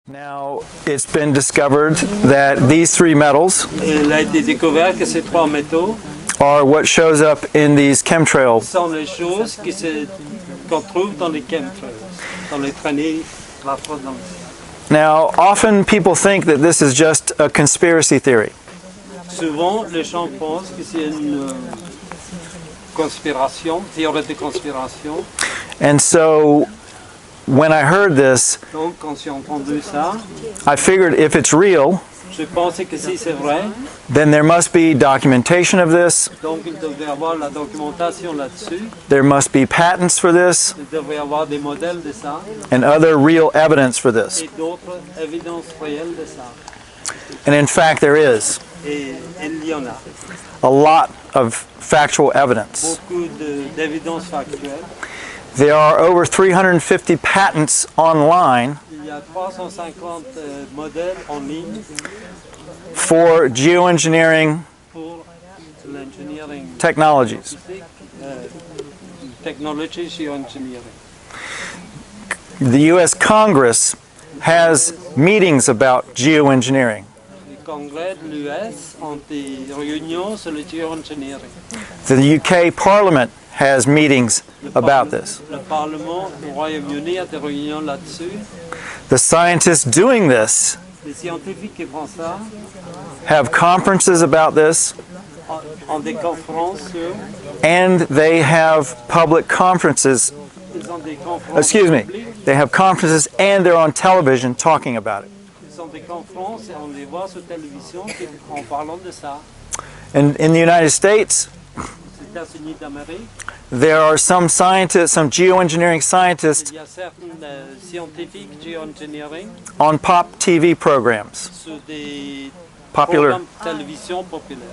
Now, it's been discovered that these three metals Il a été découvert que ces trois métaux are what shows up in these chemtrails. sont les choses qu'on trouve dans les chemtrails, dans les traînées la fraude dans le ciel. Now, often people think that this is just a conspiracy theory. Souvent, les gens pensent que c'est une conspiration, théorie de conspiration. And so, when I heard this, Donc, quand j'ai entendu ça, I figured if it's real, je pensais que si c'est vrai, then there must be documentation of this, donc il devrait y avoir la documentation là-dessus, there must be patents for this, il devrait y avoir des modèles de ça and other real evidence for this. et d'autres évidences réelles de ça. And in fact, there is Et il y en a a lot of factual evidence. beaucoup d'évidences factuelles. There are over 350 patents online Il y a 350 modèles en ligne for geoengineering pour l'engineering technologies. technology geoengineering. The U.S. Congress has meetings about geoengineering. Le Congrès de l'US ont des réunions sur le geoengineering. The UK Parliament has meetings about this. Le Parlement du Royaume-Uni a des réunions là-dessus. The scientists doing this Les scientifiques qui font ça have conferences about this, ont des conférences sur, and they have public conferences. ils ont des conférences Excuse me. publiques. They have conferences and they're on television talking about it. Ils ont des conférences et on les voit sur télévision en parlant de ça. And in the United States, Aux États-Unis d'Amérique, there are some scientists, some geoengineering scientists il y a certains scientifiques geoengineering on pop TV programs. sur des Popular. programmes de télévision populaires.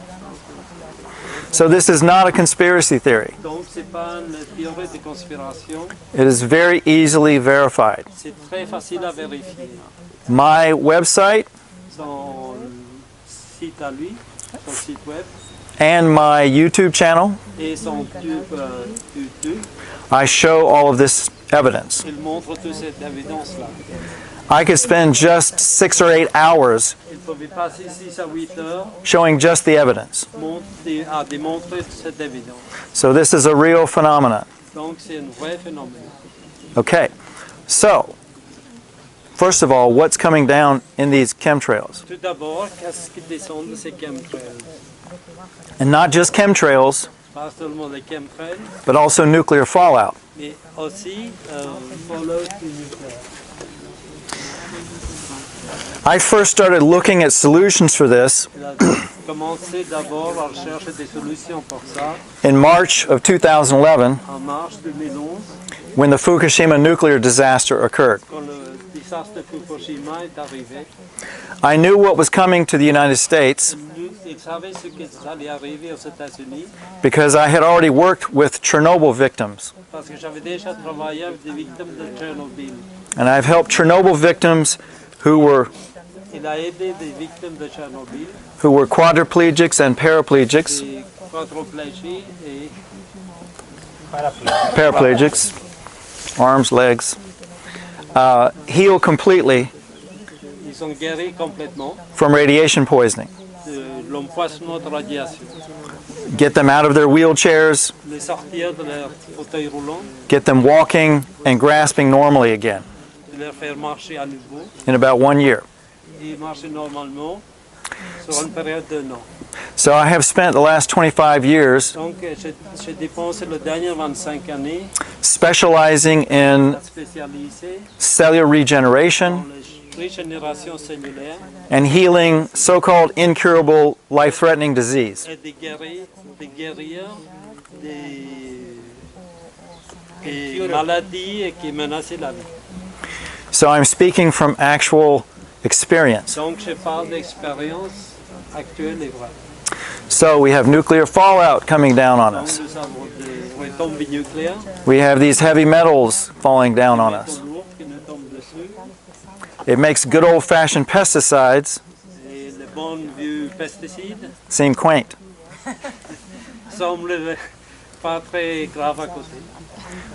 So this is not a conspiracy theory. Donc c'est pas une théorie de conspiration, It is very easily verified. c'est très facile à vérifier. My website Son site à lui, son site web and my YouTube channel, et son YouTube, I show all of this evidence. il montre toute cette évidence-là. I could spend just 6 or 8 hours Il pouvait passer 6 à 8 heures showing just the evidence. à démontrer cette évidence. So this is a real phenomenon. Donc c'est un vrai phénomène. Okay, so first of all, what's coming down in these chemtrails? Tout d'abord, qu'est-ce qui descend de ces chemtrails? And not just chemtrails, Pas seulement les chemtrails, but also nuclear fallout. mais aussi fallout nucléaire. I first started looking at solutions for this Il a commencé d'abord à rechercher des solutions pour ça in March of 2011 en mars 2011, when the Fukushima nuclear disaster occurred. quand le désastre de Fukushima est arrivé. I knew what was coming to the United States Il savait ce qui allait arriver aux États-Unis because I had already worked with Chernobyl victims. parce que j'avais déjà travaillé avec des victimes de Tchernobyl. And I've helped Chernobyl victims who were Il a aidé des victimes de Tchernobyl, quadriplegics and paraplegics, des quadriplégiques et paraplegics, arms, legs, heal completely ils sont guéris complètement from radiation poisoning. de l'empoisonnement de radiation. Get them out of their wheelchairs, Les sortir de leur fauteuil roulant, get them walking and grasping normally again de leur faire marcher à nouveau in about 1 year. et marcher normalement sur une période de 1 an. So I have spent the last 25 years Donc j'ai dépensé les dernières 25 années specializing in spécialisé cellular dans regeneration la régénération cellulaire and healing so-called incurable life-threatening disease. et de guérir des maladies qui menacent la vie. So I'm speaking from actual experience. Donc je parle d'expérience actuelle et vraie. So we have nuclear fallout coming down on Donc us. nous avons des retombées nucléaires, We have these heavy metals falling down on us. métaux lourds qui nous tombent dessus, It makes good old-fashioned pesticides et les bons vieux pesticides seem quaint. semblent pas très graves à côté.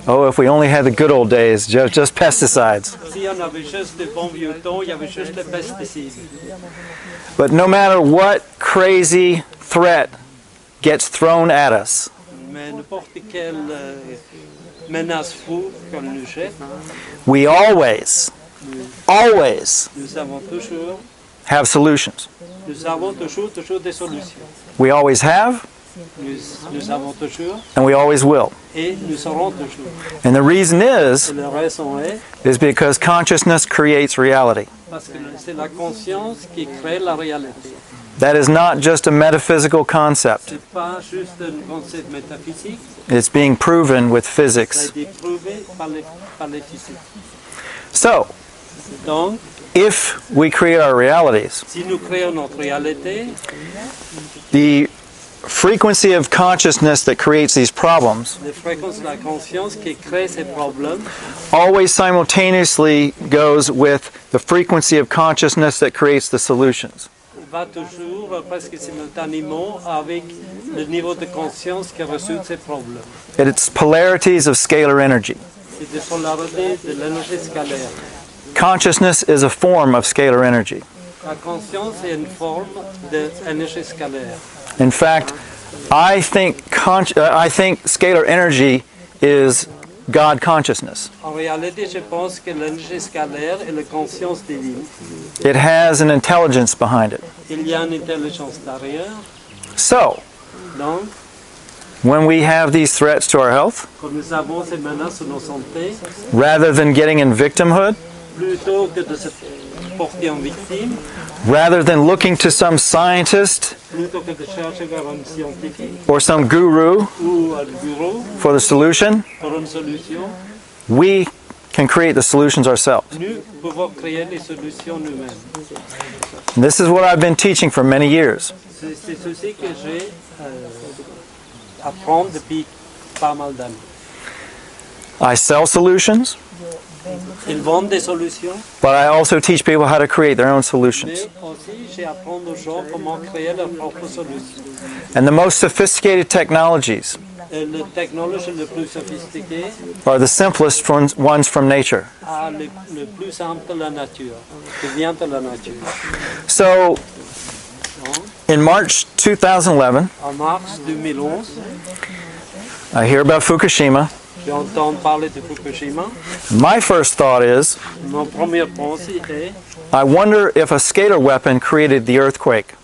Oh, if we only had the good old days, just pesticides. Si on avait juste de bons vieux temps, il y avait juste les pesticides. But no matter what crazy threat gets thrown at us, Mais n'importe quelle menace fou qu'on nous jette, we always nous avons toujours, have solutions. nous avons toujours des solutions. We always have, Nous avons toujours and we always will. et nous aurons toujours. And the reason Et is la raison est because consciousness creates reality. parce que c'est la conscience qui crée la réalité. That is not just a metaphysical concept. C'est pas juste un concept métaphysique, It's being proven with ça a physics. été prouvé par les physiques. So, Donc, if we create our realities, si nous créons notre réalité, the frequency of consciousness that creates these problems les fréquences de la conscience qui créent ces problèmes always simultaneously goes with the frequency of consciousness that creates the solutions. va toujours presque simultanément avec le niveau de conscience qui résout ces problèmes. It's polarities of scalar energy. C'est des polarités de l'énergie scalaire. Consciousness is a form of scalar energy. La conscience est une forme d'énergie scalaire. In fact, I think scalar energy is God consciousness. En réalité, je pense que l'énergie scalaire est la conscience divine. It has an intelligence behind it. Il y a une intelligence derrière. So, Donc, when we have these threats to our health, quand nous avons ces menaces sur notre santé, rather than getting in victimhood, plutôt que de se porter en victime, rather than looking to some scientist plutôt que de chercher vers un scientifique or some guru ou un gourou for the solution, pour une solution, we can create the solutions ourselves. nous pouvons créer les solutions nous-mêmes. And this is what I've been teaching for many years. C'est ceci que j'ai apprendre depuis pas mal d'années. I sell solutions, Ils vendent des solutions, but I also teach people how to create their own solutions. mais aussi j'apprends aux gens comment créer leurs propres solutions. And the most sophisticated technologies Et la technologie le plus sophistiquée are the simplest ones from nature. a le plus simple de la nature, qui vient de la nature. So, in March 2011, En mars 2011, I hear about Fukushima. j'entends parler de Fukushima. My first thought is, Mon première pensée est, I wonder if a scalar weapon created the earthquake.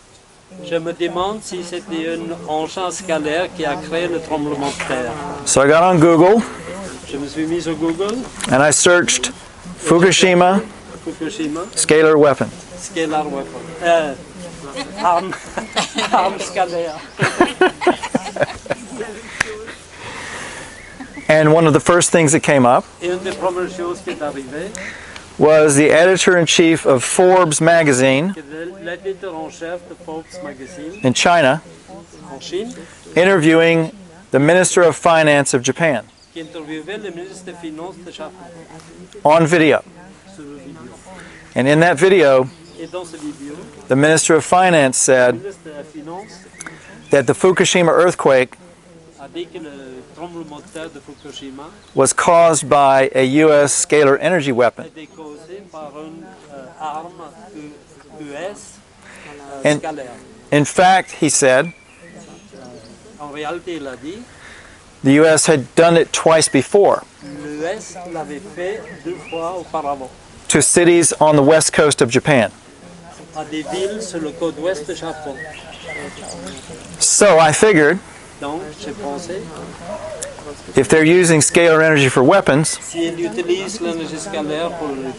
je me demande si c'était un engin scalaire qui a créé le tremblement de terre. So I got on Google Je me suis mis sur Google, and I searched Fukushima Fukushima, scalar weapon. Scalar weapon. Arme scalaire. And one of the first things that came up Et une des premières choses qui est arrivée, was the editor-in-chief of Forbes magazine c'est l'éditeur en chef de Forbes magazine in China en Chine, interviewing the Minister of Finance of Japan qui interviewait le ministre des Finances de Japon on video. sur le vidéo. And in that video, Et dans cette vidéo, the Minister of Finance le said ministre des Finances that the Fukushima earthquake a dit que le tremblement de terre de Fukushima was caused by a U.S. scalar energy weapon. a été causé par une arme US And- scalaire. In fact, he said, En réalité, il a dit, the U.S. had done it twice before l'US l'avait fait 2 fois auparavant to cities on the west coast of Japan. à des villes sur le côte ouest du Japon. So I figured, Donc, j'ai pensé, if they're using scalar energy for weapons, si ils utilisent l'énergie scalaire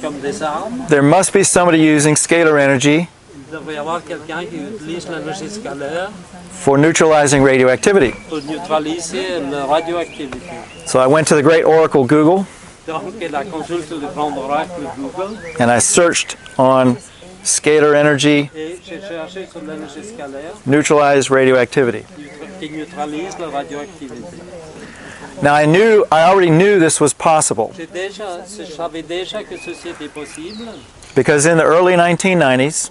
comme des armes, there must be somebody using scalar energy il devrait y avoir quelqu'un qui utilise l'énergie scalaire for neutralizing radioactivity. pour neutraliser la radioactivité. So I went to the great oracle Google Donc, il a consulté le grand oracle Google and I searched on scalar energy et j'ai cherché sur l'énergie scalaire neutralize radioactivity. qui neutralise la radioactivité. Now I already knew this was possible Je savais déjà que ceci était possible because in the early 1990s,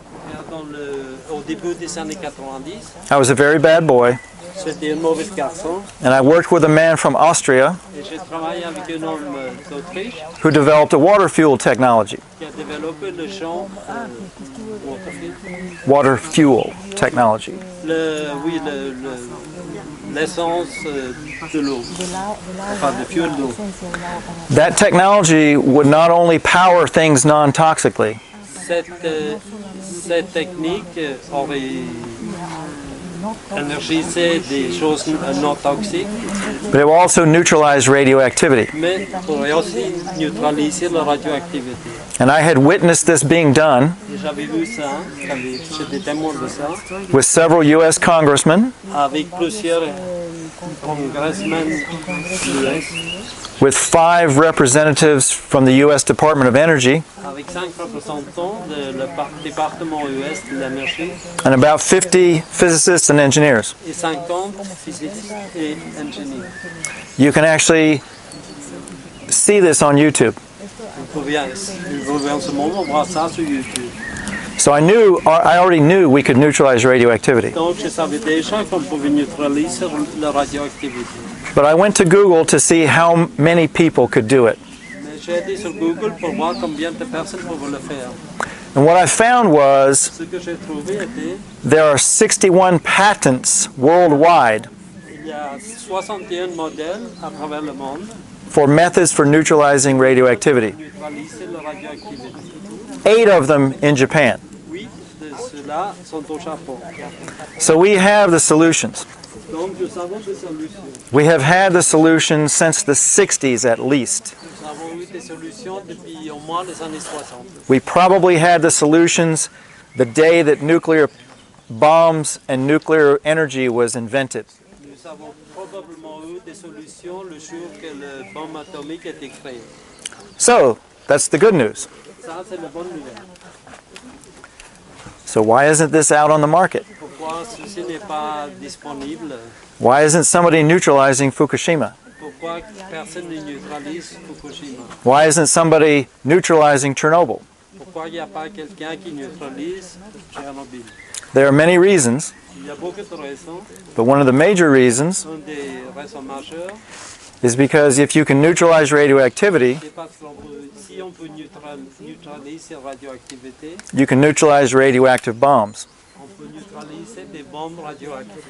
au début des années 90. I was a very bad boy J'étais un mauvais garçon and I worked with a man from Austria et j'ai travaillé avec un homme d'Autriche who developed a water fuel technology. qui a développé le champ Water fuel technology. L'essence de l'eau, enfin de fuel d'eau. That technology would not only power things non-toxically, Cette technique aurait énergisé des choses non toxiques, but it will also neutralize radioactivity. mais pourrait aussi neutraliser la radioactivité. And I had witnessed this being done Et j'avais vu ça, j'étais témoin de ça, with several U.S. congressmen, avec plusieurs congressmen US, with 5 representatives from the U.S. Department of Energy, avec 5 représentants du département US de l'énergie and about 50 physicists and engineers. et 50 physiciens et ingénieurs. You can actually see this on YouTube. Vous pouvez en ce moment voir ça sur YouTube. So I already knew we could neutralize radioactivity. Donc je savais déjà qu'on pouvait neutraliser la radioactivité. But I went to Google to see how many people could do it. Mais j'ai été sur Google pour voir combien de personnes pouvaient le faire. And what I found was Ce que j'ai trouvé était there are 61 patents worldwide il y a 61 modèles à travers le monde for methods for neutralizing radioactivity. pour neutraliser la radioactivité. 8 of them in Japan. 8 de ceux-là sont au Japon. So we have the solutions. Donc nous avons des solutions. We have had the solutions since the 60s at least. Nous avons eu des solutions depuis au moins les années 60. We probably had the solutions the day that nuclear bombs and nuclear energy was invented. Nous avons probablement eu des solutions le jour que la bombe atomique a été créée. So that's the good news. Ça, c'est la bonne nouvelle. So why isn't this out on the market? Pourquoi ceci n'est pas disponible? Why isn't somebody neutralizing Fukushima? Pourquoi personne ne neutralise Fukushima? Why isn't somebody neutralizing Chernobyl? Pourquoi il n'y a pas quelqu'un qui neutralise Tchernobyl? There are many reasons, Il y a beaucoup de raisons. but one of the major reasons Une des raisons majeures, is because if you can neutralize radioactivity, c'est parce que si on peut neutraliser la radioactivité, you can neutralize radioactive bombs. on peut neutraliser des bombes radioactives.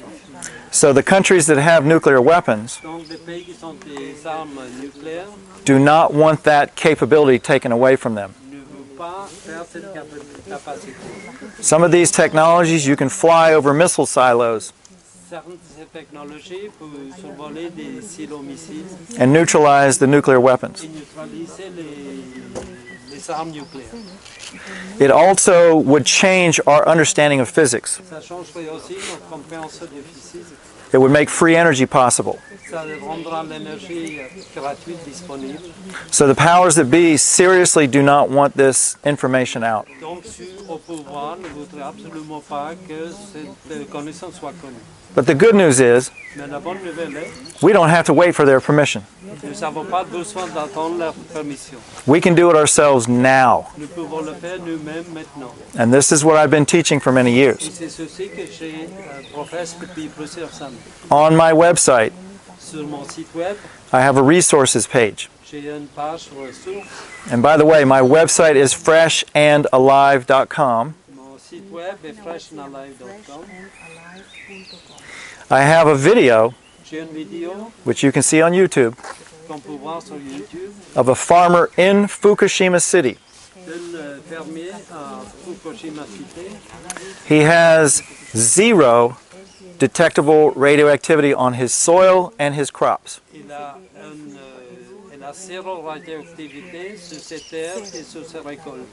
So the countries that have nuclear weapons Donc les pays qui ont des armes nucléaires do not want that capability taken away from them. ne veulent pas faire cette capacité. Some of these technologies you can fly over missile silos Certaines de ces technologies peuvent survoler des silos missiles and neutralize the nuclear weapons. et neutraliser les armes nucléaires. It also would change our understanding of physics. Ça changerait aussi notre compréhension de physique. It would make free energy possible. Ça rendra l'énergie gratuite disponible. So the powers that be seriously do not want this information out. Donc, ceux au pouvoir ne voudraient absolument pas que cette connaissance soit connue. But the good news is Mais la bonne nouvelle est we don't have to wait for their permission. que nous n'avons pas besoin d'attendre leur permission. We can do it ourselves now. Nous pouvons le faire nous-mêmes maintenant. And this is what I've been teaching for many Et years. c'est ceci que j'ai professé depuis plusieurs années. On my website, Sur mon site web, I have a resources page. j'ai une page ressources. And by the way, my website is freshandalive.com. Mon site web est freshandalive.com. I have a video, J'ai une vidéo which you can see on YouTube, qu'on peut voir sur YouTube of a farmer in Fukushima City. d'un fermier à Fukushima City. He has 0 detectable radioactivity on his soil and his crops. Il a zéro radioactivité sur ses terres et sur ses récoltes.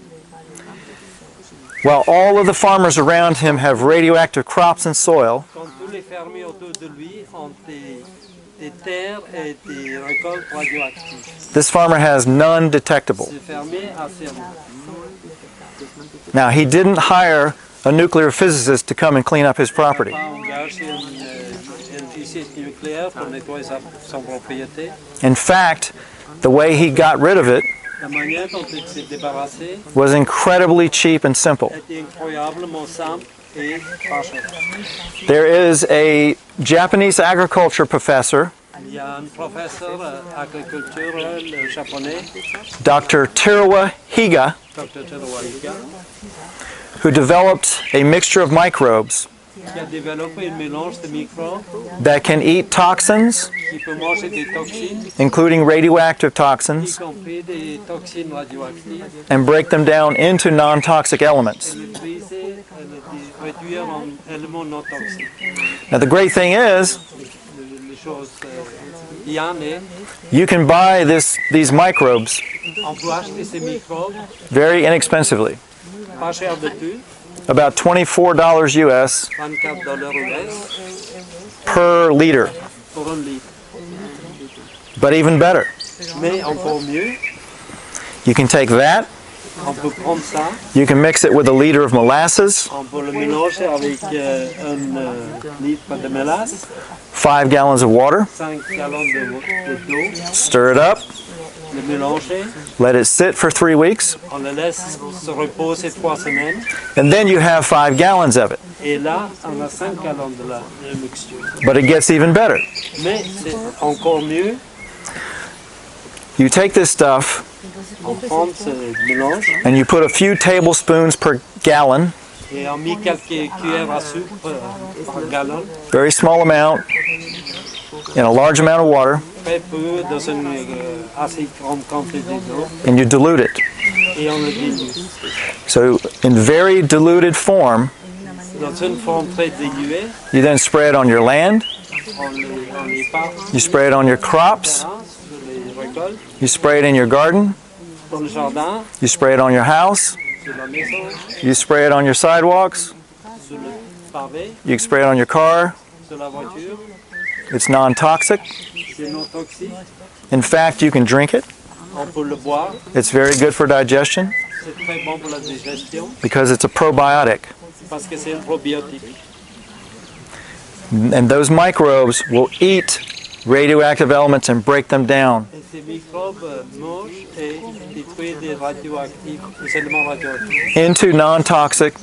While all of the farmers around him have radioactive crops and soil, Quand tous les fermiers autour de lui ont des terres et des récoltes radioactives. this farmer has none detectable. Ce fermier a zéro. Now, he didn't hire a nuclear physicist to come and clean up his property. Il n'a pas engagé un physicien nucléaire pour nettoyer son propriété. In fact, the way he got rid of it La manière dont il s'est débarrassé was incredibly cheap and simple. était incroyablement simple et pas cher. There is a Japanese agriculture professor, Il y a un professeur agriculture japonais, Dr. Teruwa Higa, Dr. Higa, who developed a mixture of microbes qui a développé un mélange de microbes that can eat toxins, qui peut manger des toxines, including radioactive y toxins, compris des toxines radioactives, and break them down into non-toxic elements. et les briser, les réduire en éléments non toxiques. Now the great thing is, Les choses bien est, you can buy these microbes on peut acheter ces microbes very inexpensively, pas cher de tout, about $24 US $24 US per liter. pour un litre. But even better, Mais encore mieux, you can take that, on peut prendre ça, you can mix it with a liter of molasses, on peut le mélanger avec un litre de mélasse, 5 gallons of water, 5 gallons d'eau, stir it up, le mélanger, let it sit for 3 weeks, on le laisse se reposer 3 semaines, and then you have 5 gallons of it. et là, on a 5 gallons de la mixture. But it gets even better. Mais c'est encore mieux, You take this stuff on prend ce mélange and you put a few tablespoons per gallon, et on met quelques cuillères à sucre par gallon, very small amount, in a large amount of water, très peu dans une assez grande quantité d'eau, and you dilute it. et on le dilue. So in very diluted form, Dans une forme très diluée, you then spray it on your land, on les part you spray it on your crops, sur les récoltes, you spray it in your garden, dans le jardin, you spray it on your house, sur la maison, you spray it on your sidewalks, sur le pavé, you spray it on your car. sur la voiture. It's non-toxic. C'est non toxique, In fact, you can drink it. on peut le boire, It's very good for digestion c'est très bon pour la digestion because it's a probiotic. parce que c'est un probiotique. And those microbes will eat radioactive elements and break them down Et ces microbes mangent et détruisent des radioactifs, des éléments radioactifs, into non-toxic,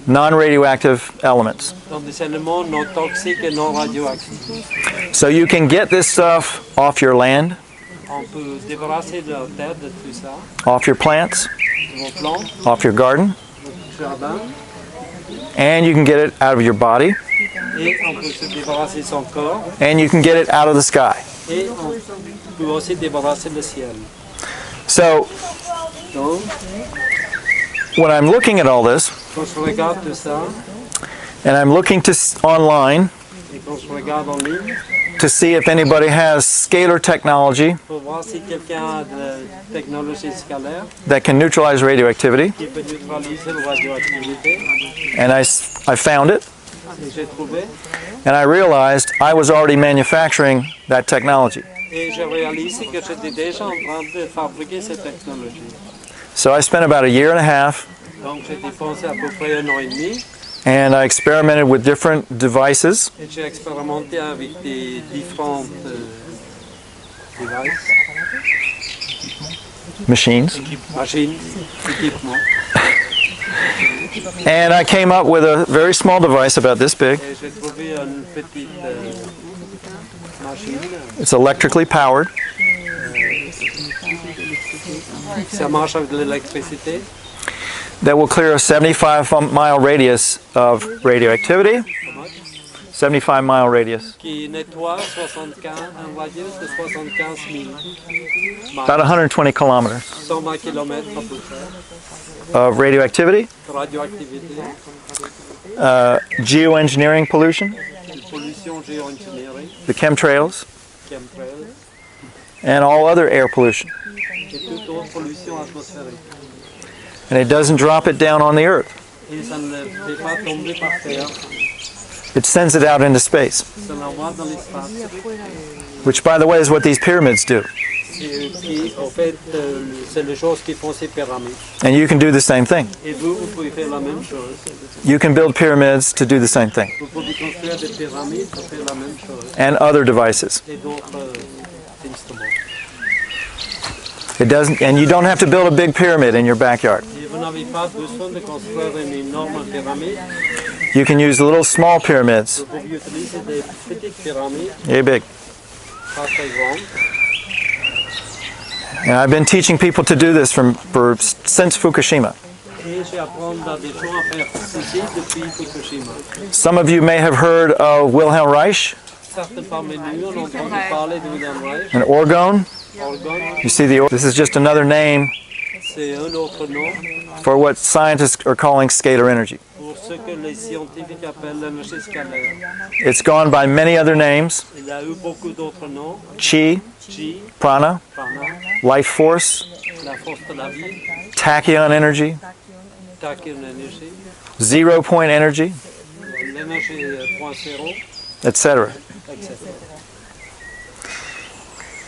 non-radioactive elements. dans des éléments non toxiques et non radioactifs. So you can get this stuff off your land, On peut débarrasser de la terre de tout ça, off your plants, de vos plantes, off your garden, votre jardin, and you can get it out of your body, et on peut se débarrasser son corps, and you can get it out of the sky. et on peut aussi débarrasser le ciel. So Donc, when I'm looking at all this, quand je regarde tout ça, and I'm looking online et quand je regarde en ligne, to see if anybody has scalar technology pour voir si quelqu'un a de la technologie scalaire that can neutralize radioactivity, qui peut neutraliser la radioactivité, and I found it, et j'ai trouvé, and I realized I was already manufacturing that technology. et j'ai réalisé que j'étais déjà en train de fabriquer cette technologie. So I spent about a year and a half, Donc j'ai dépensé à peu près 1 an et demi, and I experimented with different devices, et j'ai expérimenté avec des différentes devices, machines, machines, équipements. and I came up with a very small device about this big. Et j'ai trouvé une petite machine, It's electrically powered, ça marche avec de l'électricité, that will clear a 75-mile radius of radioactivity, 75-mile radius, qui nettoie 75, un radius de 75 000 about 120 kilometers 120 km à peu près, of radioactivity, radioactivité, geoengineering pollution, pollution géoingénierie, the chemtrails, chemtrails, and all other air pollution. et toute autre pollution atmosphérique. And it doesn't drop it down on the earth. Et ça ne le fait pas tomber par terre, It sends it out into space, ça l'envoie dans l'espace. which, by the way, is what these pyramids do. Et en fait, c'est les choses qui font ces pyramides. And you can do the same thing. Et vous pouvez faire la même chose. You can build pyramids to do the same thing, Vous pouvez construire des pyramides pour faire la même chose. and other devices. Et d'autres instruments. It doesn't, and you don't have to build a big pyramid in your backyard. Et vous Vous n'avez pas besoin de construire une énorme pyramide. You can use little small pyramids. Vous pouvez utiliser des petites pyramides, Yeah, big. pas très grandes. And I've been teaching people to do this since Fukushima. Et j'apprends des gens à faire ceci depuis Fukushima. Some of you may have heard of Wilhelm Reich Certains parmi nous ont entendu parler de Wilhelm Reich, and orgone. orgone. You see, this is just another name C'est un autre nom for what scientists are calling scalar energy. pour ce que les scientifiques appellent l'énergie scalaire. It's gone by many other names: Il a eu beaucoup d'autres noms. chi, Chi, prana, prana, life force, la force de la vie, tachyon energy, tachyon énergie, 0 point energy, l'énergie point zéro, etc. etc.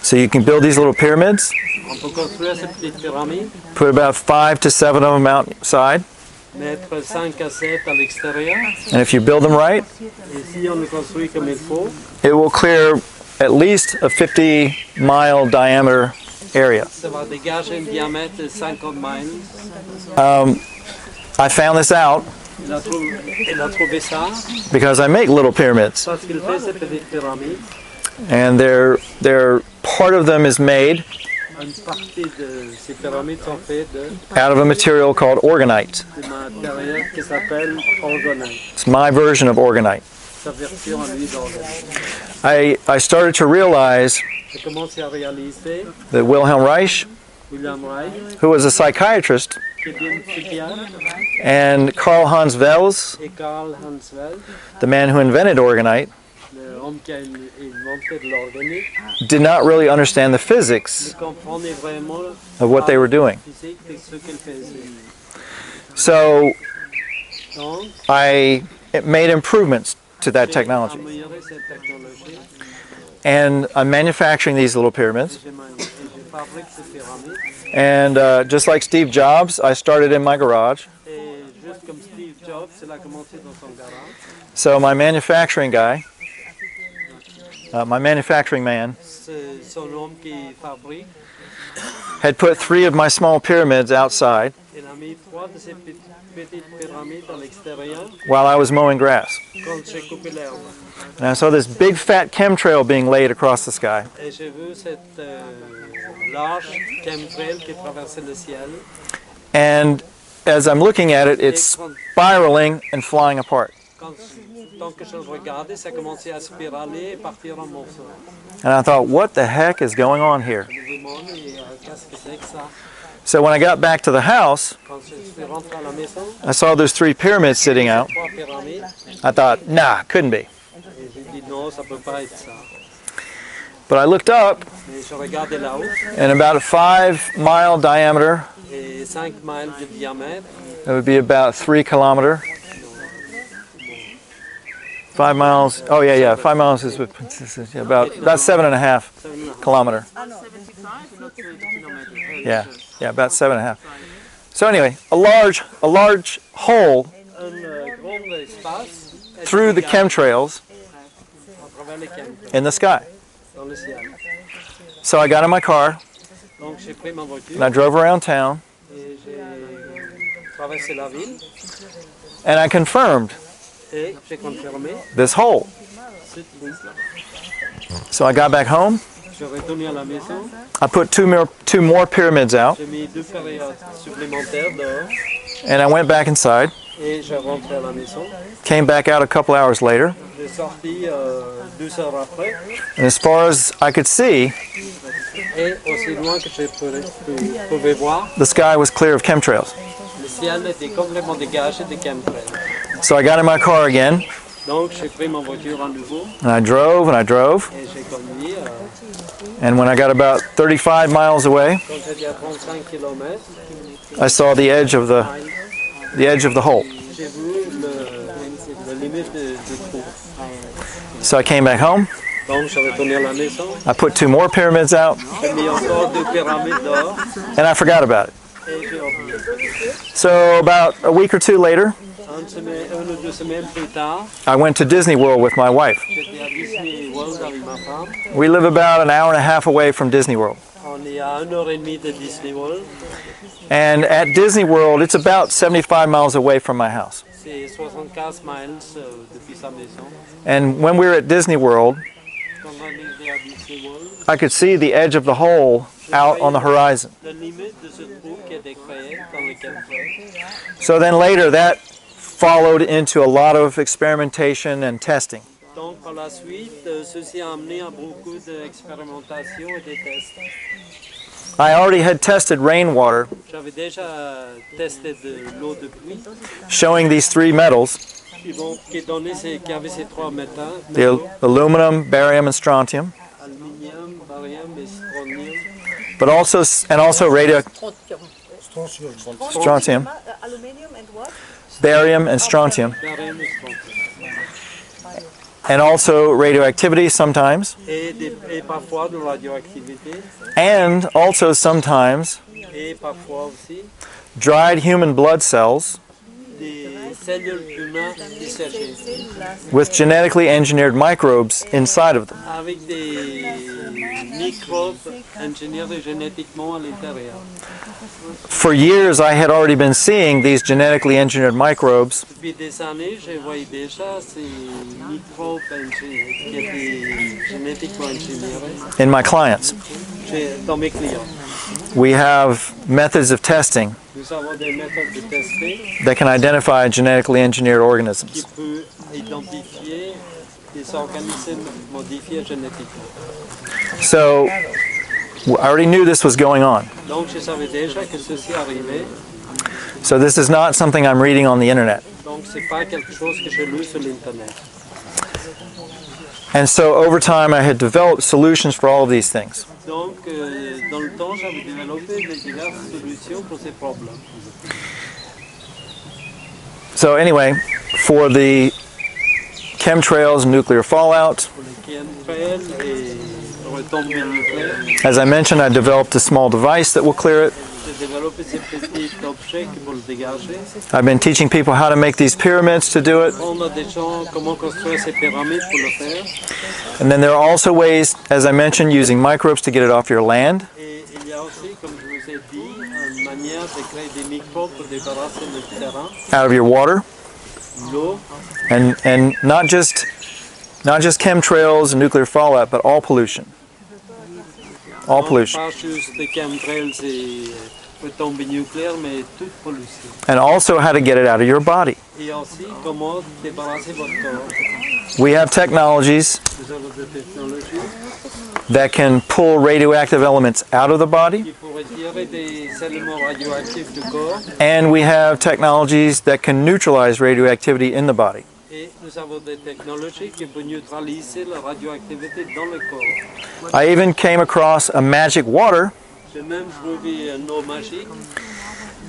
So you can build these little pyramids, On peut construire ces petites pyramides, put about 5 to 7 of them outside, mettre 5 à 7 à l'extérieur, and if you build them right, et si on le construit comme il faut, it will clear at least a 50-mile diameter area. ça va dégager un diamètre de 50 miles. I found this out Il a trouvé ça because I make little pyramids, parce qu'il fait ces petites pyramides. and part of them is made Une partie de ces pyramides sont faites de out of a material called organite. matériel qui s'appelle orgonite. It's my version of organite. Sa version à lui d'orgonite. I started to realize J'ai commencé à réaliser that Wilhelm Reich, Wilhelm Reich, who was a psychiatrist, qui est un psychiatre, and Karl Hans Wels, et Karl Hans Wels, the man who invented organite, l'homme qui a inventé de l'orgonite, did not really understand the physics ne comprenait vraiment of what they were doing. la physique de ce qu'il faisait. So Donc, I made improvements to that j'ai technology. amélioré cette technologie. And I'm manufacturing these little pyramids. Je fabrique ces pyramides. And just like Steve Jobs, I started in my garage. Et juste comme Steve Jobs, il a commencé dans son garage. So my manufacturing guy, my manufacturing man, C'est son homme qui fabrique. had put 3 of my small pyramids outside Il a mis 3 de ces petites pyramides à l'extérieur while I was mowing grass. quand j'ai coupé l'herbe. And I saw this big fat chemtrail being laid across the sky. Et j'ai vu cette large chemtrail qui traversait le ciel. And as I'm looking at it, it's spiraling and flying apart. Tant que je le regardais, ça commençait à spiraler et partir en morceaux. And I thought, what the heck is going on here? Je me demandais qu'est-ce que c'est que ça. So when I got back to the house, Quand je suis rentré à la maison, I saw those 3 pyramids sitting out. 3 pyramides, I thought, nah, couldn't be. et j'ai dit non, ça ne peut pas être ça. But I looked up, Mais je regardais là-haut, and about a 5-mile diameter, et 5 miles de diamètre, it would be about 3 kilometers. 5 miles, oh yeah, 5 miles is about 7.5 kilometer. Yeah, about 7.5. So anyway, a large hole un grand espace through the chemtrails à travers les chemtrails in the sky. dans le ciel. So I got in my car Donc j'ai pris ma voiture and I drove around town et j'ai traversé la ville and I confirmed et j'ai confirmé this hole. ce trou. So I got back home. Je suis retourné à la maison, I put two more pyramids out, j'ai mis 2 périodes supplémentaires dehors and I went back inside. et j'ai rentré à la maison. Came back out a couple hours later, J'ai sorti 2 heures après and as far as I could see, et aussi loin que je pouvais voir, the sky was clear of chemtrails. le ciel était complètement dégagé de chemtrails. So I got in my car again, Donc j'ai pris ma voiture à nouveau and I drove, et j'ai conduit. and when I got about 35 miles away, Quand j'étais à 35 km, I saw the edge of the hole. j'ai vu la limite du trou. So I came back home. Donc je suis retourné à la maison, I put 2 more pyramids out, j'ai mis encore 2 pyramides dehors and I forgot about it. et j'ai oublié. So about a week or 2 later, Une ou 2 semaines plus tard, I went to Disney World with my wife. j'étais à Disney World avec ma femme. We live about an hour and a half away from Disney World. On est à 1h30 de Disney World. And at Disney World, it's about 75 miles away from my house. C'est 75 miles depuis sa maison. And when we were at Disney World, Quand on était à Disney World, I could see the edge of the hole out on the horizon. la limite de ce trou qui était créé dans le chemtrails. So then later that followed into a lot of experimentation and testing. Donc par la suite, ceci a amené à beaucoup d'expérimentations et de tests. I already had tested rainwater J'avais déjà testé de l'eau de pluie showing these three metals, qui avait ces trois métaux, the aluminum, barium, and strontium, aluminium, barium et strontium. but also strontium, Aluminium and what? barium, and strontium, Barium et strontium. and also radioactivity sometimes, Et parfois de radioactivité, and also sometimes et parfois aussi dried human blood cells des cellules humaines desséchées, with genetically engineered microbes inside of them. avec des microbes ingénierés génétiquement à l'intérieur. For years I had already been seeing these genetically engineered microbes Depuis des années, je voyais déjà ces microbes qui étaient génétiquement ingénierés in my clients. dans mes clients. We have methods of testing Nous avons des méthodes de tester that can identify genetically engineered qui organisms. peuvent identifier des organismes modifiés génétiquement. So I already knew this was going on. Donc je savais déjà que ceci arrivait. So this is not something I'm reading on the internet. Donc c'est pas quelque chose que j'ai lu sur l'internet. And so over time I had developed solutions for all of these things. Donc dans le temps, j'avais développé diverses solutions pour ces problèmes. So anyway, for the chemtrails and nuclear fallout, Pour les chemtrails et retombées nucléaires, as I mentioned, I developed a small device that will clear it. j'ai développé ces petits objets qui vont le dégager. I've been teaching people how to make these pyramids to do it. On a des gens comment construire ces pyramides pour le faire. And then there are also ways, as I mentioned, using microbes to get it off your land. Et il y a aussi, comme je vous ai dit, une manière de créer des microbes pour débarrasser le terrain, Out of your water, l'eau, and not just chemtrails and nuclear fallout, but all pollution. All pollution. pas juste des chemtrails et retombées nucléaires, mais toute pollution. And also how to get it out of your body. Et aussi comment débarrasser votre corps. We have technologies Nous avons des technologies that can pull radioactive elements out of the body, qui pourraient tirer des éléments radioactifs du corps. and we have technologies that can neutralize radioactivity in the body. Et nous avons des technologies qui peuvent neutraliser la radioactivité dans le corps. I even came across a magic water J'ai même trouvé une eau magique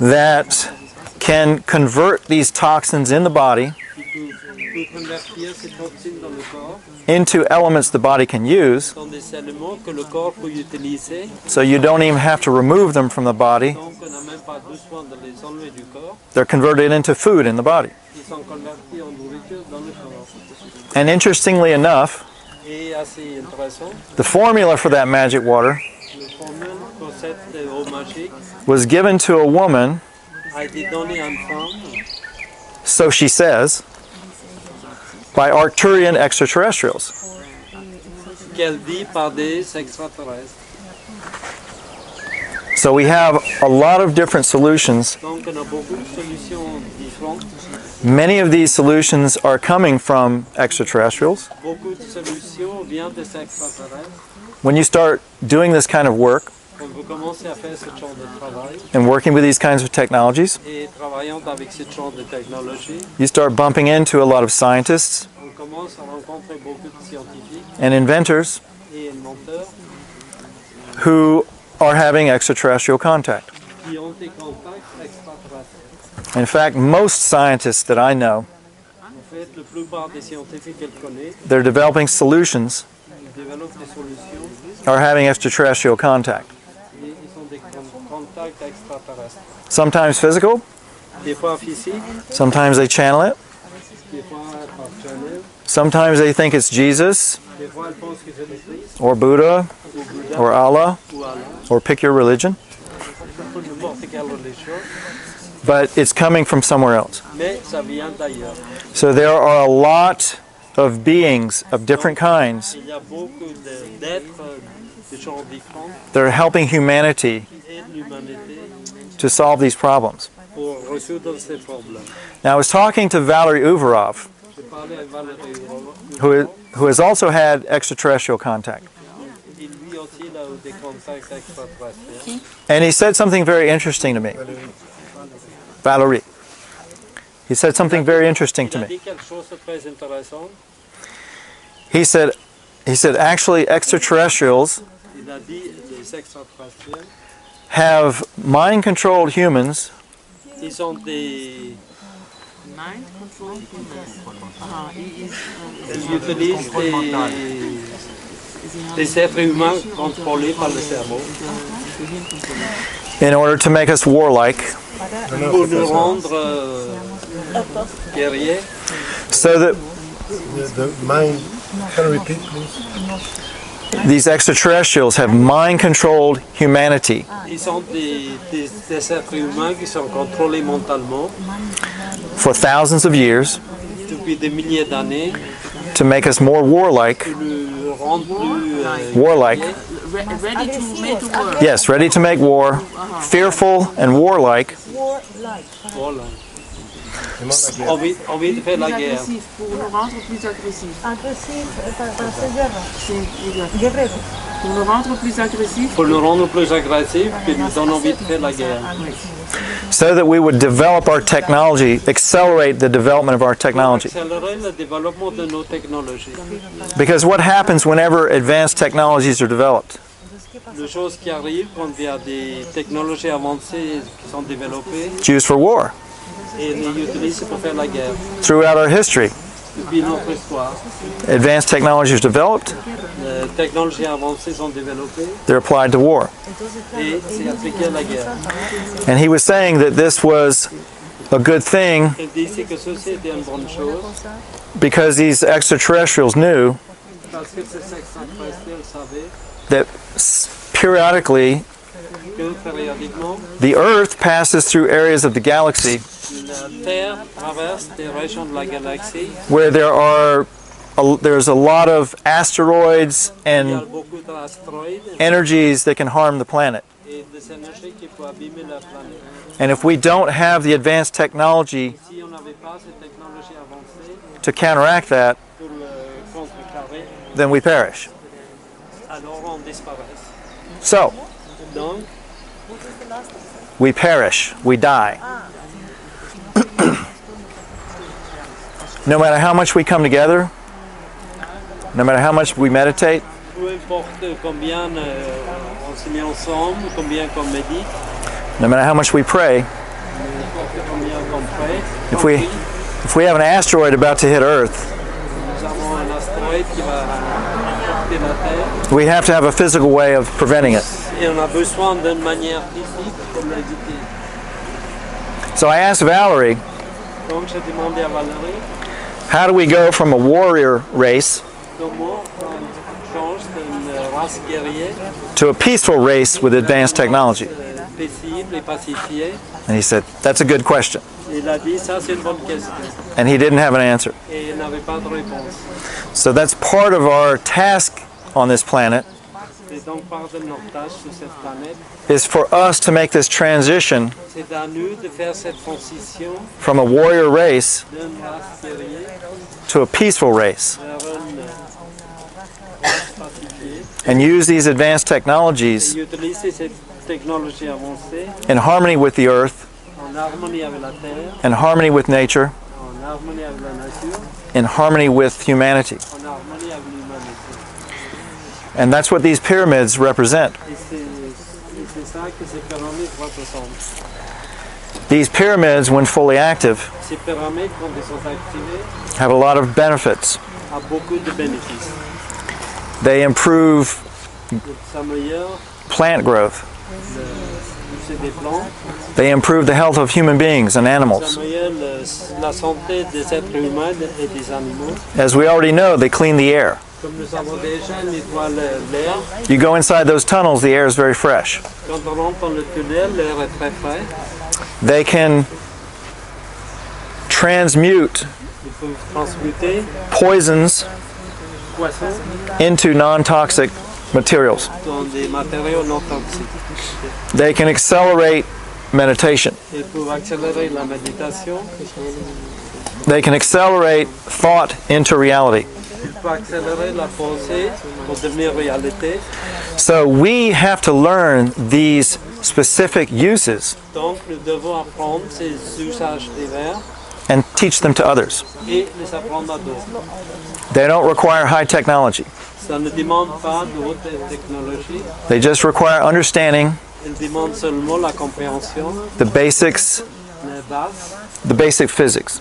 that can convert these toxins in the body qui peut convertir ces toxines dans le corps into elements the body can use, dans des éléments que le corps peut utiliser. so you don't even have to remove them from the body. Donc on n'a même pas besoin de les enlever du corps. They're converted into food in the body. Ils sont convertis en nourriture dans le corps. And interestingly enough, Et assez intéressant, the formula for that magic water le formule pour cette eau magique was given to a woman, a été donné à une femme, so she says, by Arcturian extraterrestrials. qu'elle dit par des extraterrestres. So we have a lot of different solutions. Donc on a beaucoup de solutions différentes. Many of these solutions are coming from extraterrestrials. Beaucoup de solutions viennent des extraterrestres. When you start doing this kind of work Quand vous commencez à faire ce genre de travail and working with these kinds of technologies, et travaillant avec ce genre de technologie, you start bumping into a lot of scientists on commence à rencontrer beaucoup de scientifiques and inventors et inventeurs who are having extraterrestrial contact. qui ont des contacts extraterrestres. In fact, most scientists that I know, En fait, la plupart des scientifiques qu'elle connaît, they're developing solutions, ils développent des solutions are having extraterrestrial contact. et ils ont des contacts extraterrestres. Sometimes physical, Des fois physiques, sometimes they channel it, des fois par channel, sometimes they think it's Jesus des fois elles pensent que c'est le Christ or Buddha ou Bouddha or Allah ou Allah, or pick your religion. n'importe expliquer les choses, but it's coming from somewhere else. mais ça vient d'ailleurs. So there are a lot of beings of different kinds Il y a beaucoup d'êtres de genres différents that are helping humanity et l'humanité to solve these problems. pour résoudre ces problèmes. Now, I was talking to Valery Uvarov, J'ai parlé avec Valérie Rohla, who has also had extraterrestrial contact. qui lui aussi a eu des contacts extraterrestres. And he said something very interesting to me. Valery. He said something very interesting to Il a me. dit quelque chose de très intéressant. He said actually extraterrestrials Il a dit les extraterrestres, have mind-controlled humans ils ont des... Mind control humans. Ils utilisent des êtres humains contrôlés par le cerveau in order to make us warlike, pour nous rendre guerriers. so that The mind, can you repeat, please? these extraterrestrials have mind-controlled humanity Ils sont des êtres humains qui sont contrôlés mentalement for thousands of years depuis des milliers d'années, to make us more warlike. nous rendre plus Warlike. Ready to make war. Yes, ready to make war, fearful and warlike, voilà. Envie de faire la guerre. Agressif, pour nous rendre plus agressifs. Pour nous rendre plus agressifs. Pour nous rendre plus agressifs, puis nous donne envie de faire la guerre. so that we would develop our technology, accelerate the development of our technology. Accélérer le développement de nos technologies. Because what happens whenever advanced technologies are developed? Les choses qui arrivent quand il y a des technologies avancées qui sont développées It's used for war. et les utilisent pour faire la guerre. Throughout our history, Depuis notre histoire, advanced technologies are developed, les technologies avancées sont développées they're applied to war. et c'est appliqué à la guerre. And he was saying that this was a good thing Il disait que ceci était une bonne chose because these extraterrestrials knew parce que ces extraterrestres savaient that periodically que périodiquement the Earth passes through areas of the galaxy la Terre traverse des régions de la galaxie. where there's a lot of asteroids Il y a and beaucoup d'astéroïdes energies that can harm the planet. et des énergies qui peuvent abîmer la planète. And if we don't have the advanced technology Si on n'avait pas cette technologie avancée to counteract that, pour le contrecarrer, then we perish. alors on disparaît. So, Donc, we perish, we die. No matter how much we come together, no matter how much we meditate, peu importe combien on se met ensemble, combien qu'on médite, no matter how much we pray, peu importe combien qu'on prie, if we have an asteroid about to hit Earth, nous avons un astéroïde qui va impacter la Terre we have to have a physical way of preventing it. et on a besoin d'une manière physique pour l'éviter. So I asked Valerie, Donc j'ai demandé à Valérie how do we go from a warrior race comment on change d'une race guerrière to a peaceful race with advanced technology? paisible et pacifiée. And he said, that's a good question. Il a dit ça c'est une bonne question And he didn't have an answer. et il n'avait pas de réponse. So that's part of our task on this planet, C'est donc part de notre tâche sur cette planète. is for us to make this transition C'est à nous de faire cette transition from a warrior race d'une race guerrière to a peaceful race vers une race pacifiée and use these advanced technologies et utiliser cette technologie avancée in harmony with the earth, en harmonie avec la Terre, in harmony with nature, en harmonie avec la nature, in harmony with humanity. en harmonie avec l'humanité. And that's what these pyramids represent. Et c'est ça que ces pyramides représentent. These pyramids, when fully active, Ces pyramides, quand elles sont activées, have a lot of benefits. ont beaucoup de bénéfices. They improve Ça améliore plant growth. le poussée des plantes, They improve the health of human beings and ça animals. améliore la santé des êtres humains et des animaux. As we already know, they clean the air. Comme nous savons déjà, elle nettoie l'air. You go inside those tunnels, the air is very fresh. Quand on rentre dans le tunnel, l'air est très frais. They can transmute Ils peuvent transmuter poisons poissons into non-toxic materials. dans des matériaux non toxiques. They can accelerate meditation. Ils peuvent accélérer la méditation. They can accelerate thought into reality. Ils peuvent accélérer la pensée pour devenir réalité. So we have to learn these specific uses Donc, nous devons apprendre ces usages divers and teach them to others. et les apprendre à d'autres. They don't require high technology. Ça ne demande pas de haute technologie. They just require understanding Elle demande seulement la compréhension, the basics, les bases, the basic physics.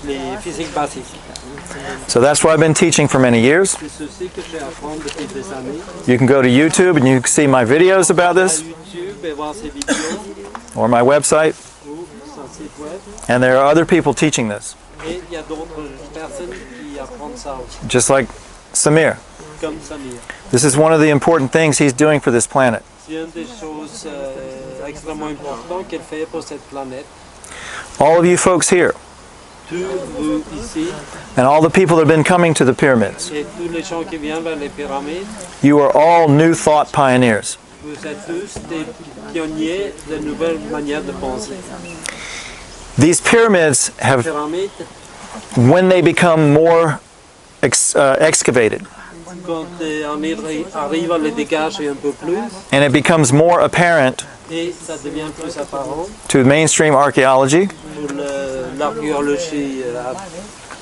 les physiques basiques. So that's what I've been teaching for many years. C'est ceci que je vais apprendre depuis des années. You can go to YouTube and you can see my videos about À this, YouTube et voir ces vidéos or my website, ou sur le site web. and there are other people teaching this, Et il y a d'autres personnes qui apprennent ça aussi, just like Samir. comme Samir. This is one of the important things he's doing for this planet. C'est une des choses extrêmement importantes qu'elle fait pour cette planète. All of you folks here, Tous vous ici and all the people that have been coming to the pyramids, et tous les gens qui viennent vers les pyramides, you are all new thought pioneers. vous êtes tous des pionniers de nouvelles manières de penser. These pyramids Les have, pyramides, when they become more excavated, quand on arrive à les dégager un peu plus, and it becomes more apparent et ça devient plus apparent to mainstream archaeology pour l'archéologie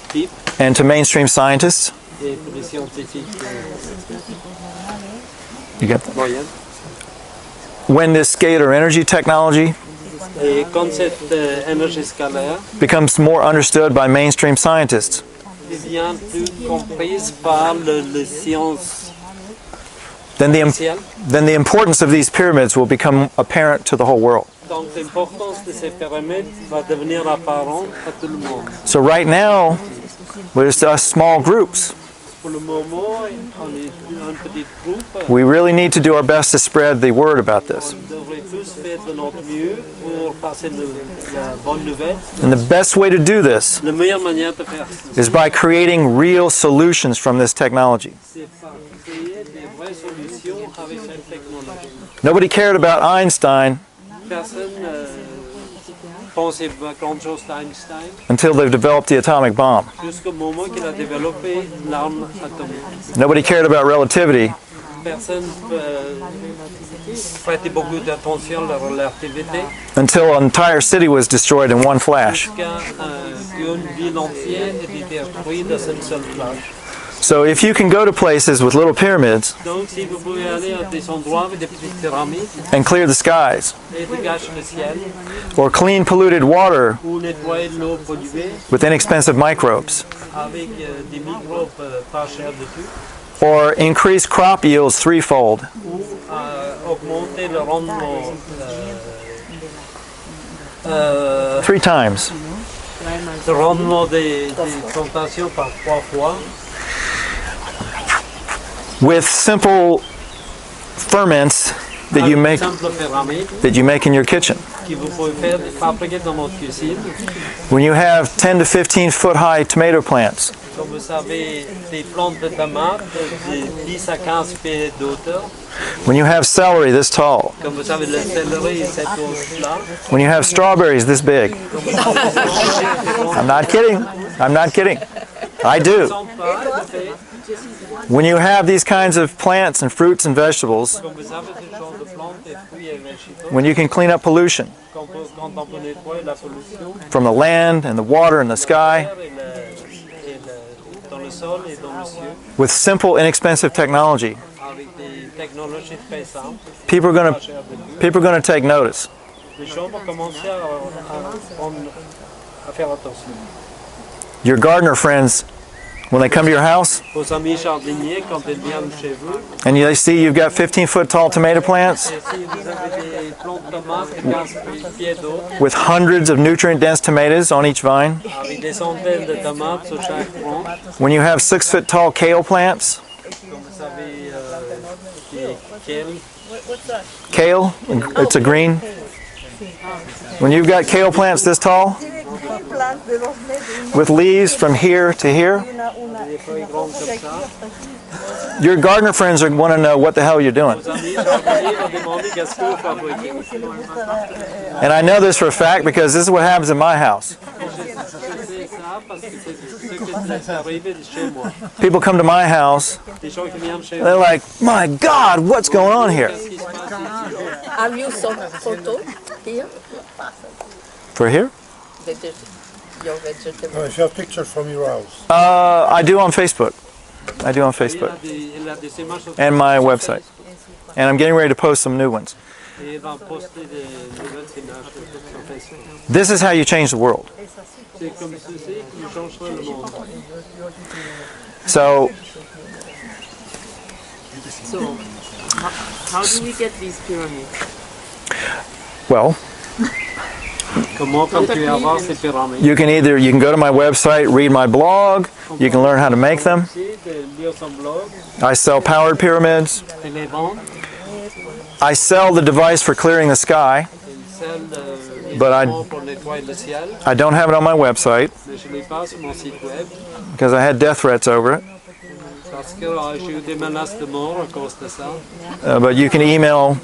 type and to mainstream scientists, et pour les scientifiques you get that? moyennes. When this scalar energy technology Et quand cette énergie scalaire becomes more understood by mainstream scientists, devient plus comprise par les sciences then sociales, the importance of these pyramids will become apparent to the whole world. donc l'importance de ces pyramides va devenir apparente à tout le monde. So right now, we're just small groups. Pour le moment, on est un petit groupe. We really need to do our best to spread the word about this. On devrait tous faire de notre mieux pour passer la bonne nouvelle. And the best way to do this La meilleure manière de faire ça, is by creating real solutions from this technology. c'est par créer des vraies solutions avec cette technologie. Nobody cared about Einstein Personne pensait pas grand-chose d'Einstein until they've developed the atomic bomb. jusqu'au moment qu'il a développé l'arme atomique. Nobody cared about relativity Personne prêtait beaucoup d'attention à la relativité until an entire city was destroyed in one flash. jusqu'à qu'une ville entière était détruite dans une seule flash. So if you can go to places with little pyramids Donc si vous pouvez aller à des endroits avec des petites pyramides and clear the skies, et dégager le ciel or clean polluted water ou nettoyer l'eau polluée with inexpensive microbes, avec des microbes pas chers du tout, or increase crop yields threefold, ou augmenter le rendement 3 times, le rendement des plantations par 3 fois with simple ferments that you avec make simple pyramide in your kitchen. que vous pouvez faire fabriquer dans votre cuisine. When you have 10 to 15 foot high tomato plants, Comme vous savez, des plantes de tomates de 10 à 15 pieds d'auteur. when you have celery this tall, Comme vous savez, le céleri, cette hausse-là. when you have strawberries this big. Comme vous savez, I'm not kidding. I'm not kidding. I do. When you have these kinds of plants and fruits and vegetables, Comme vous savez, ce genre de plantes et fruits et végétaux, when you can clean up pollution quand on peut nettoyer la pollution, from the land and the water and the sky dans le sol et dans le ciel, with simple, inexpensive technology, avec des technologies très simples, people are pas going to chères du tout, people are going to take notice. les gens vont commencer à faire attention. Your gardener friends When they come to your house Aux amis jardiniers, quand ils viennent chez vous, and they see you've got 15-foot tall tomato plants et si vous avez des plants de tomates de 15 pieds d'eau, with hundreds of nutrient-dense tomatoes on each vine, avec des centaines de tomates sur chaque tronc, when you have 6-foot tall kale plants, comme vous avez des kales, kale, it's a green. When you've got kale plants this tall with leaves from here to here, des feuilles grandes comme ça, your gardener friends are want to know what the hell you're doing. vos amis jardiniers vont demander qu'est-ce que vous fabriquez. And I know this for a fact because this is what happens in my house. Je sais ça parce que c'est ce qui est arrivé chez moi. People come to my house, Des gens qui viennent chez they're moi, like, my God, what's going on here? qu'est-ce qui se passe ici? Have you some photo here? For here? Your vegetable. Oh, if you have pictures from your house. I do on Facebook. I do on Facebook. Il a des images sur And my website. And I'm getting ready to post some new ones. et il va poster des nouvelles images sur Facebook. This is how you change the world. C'est comme ceci que nous changerons le monde. So, So, how do we get these pyramids? well, Comment peux-tu avoir ces pyramides? you can go to my website, read my blog, you can learn how to make them. Lire son blog, I sell powered pyramids. et les vendre. I sell the device for clearing the sky. Celle But I- pour nettoyer le ciel, I don't have it on my website mais je ne l'ai pas sur mon site web because I had death threats over it. parce que j'ai eu des menaces de mort à cause de ça. But you can email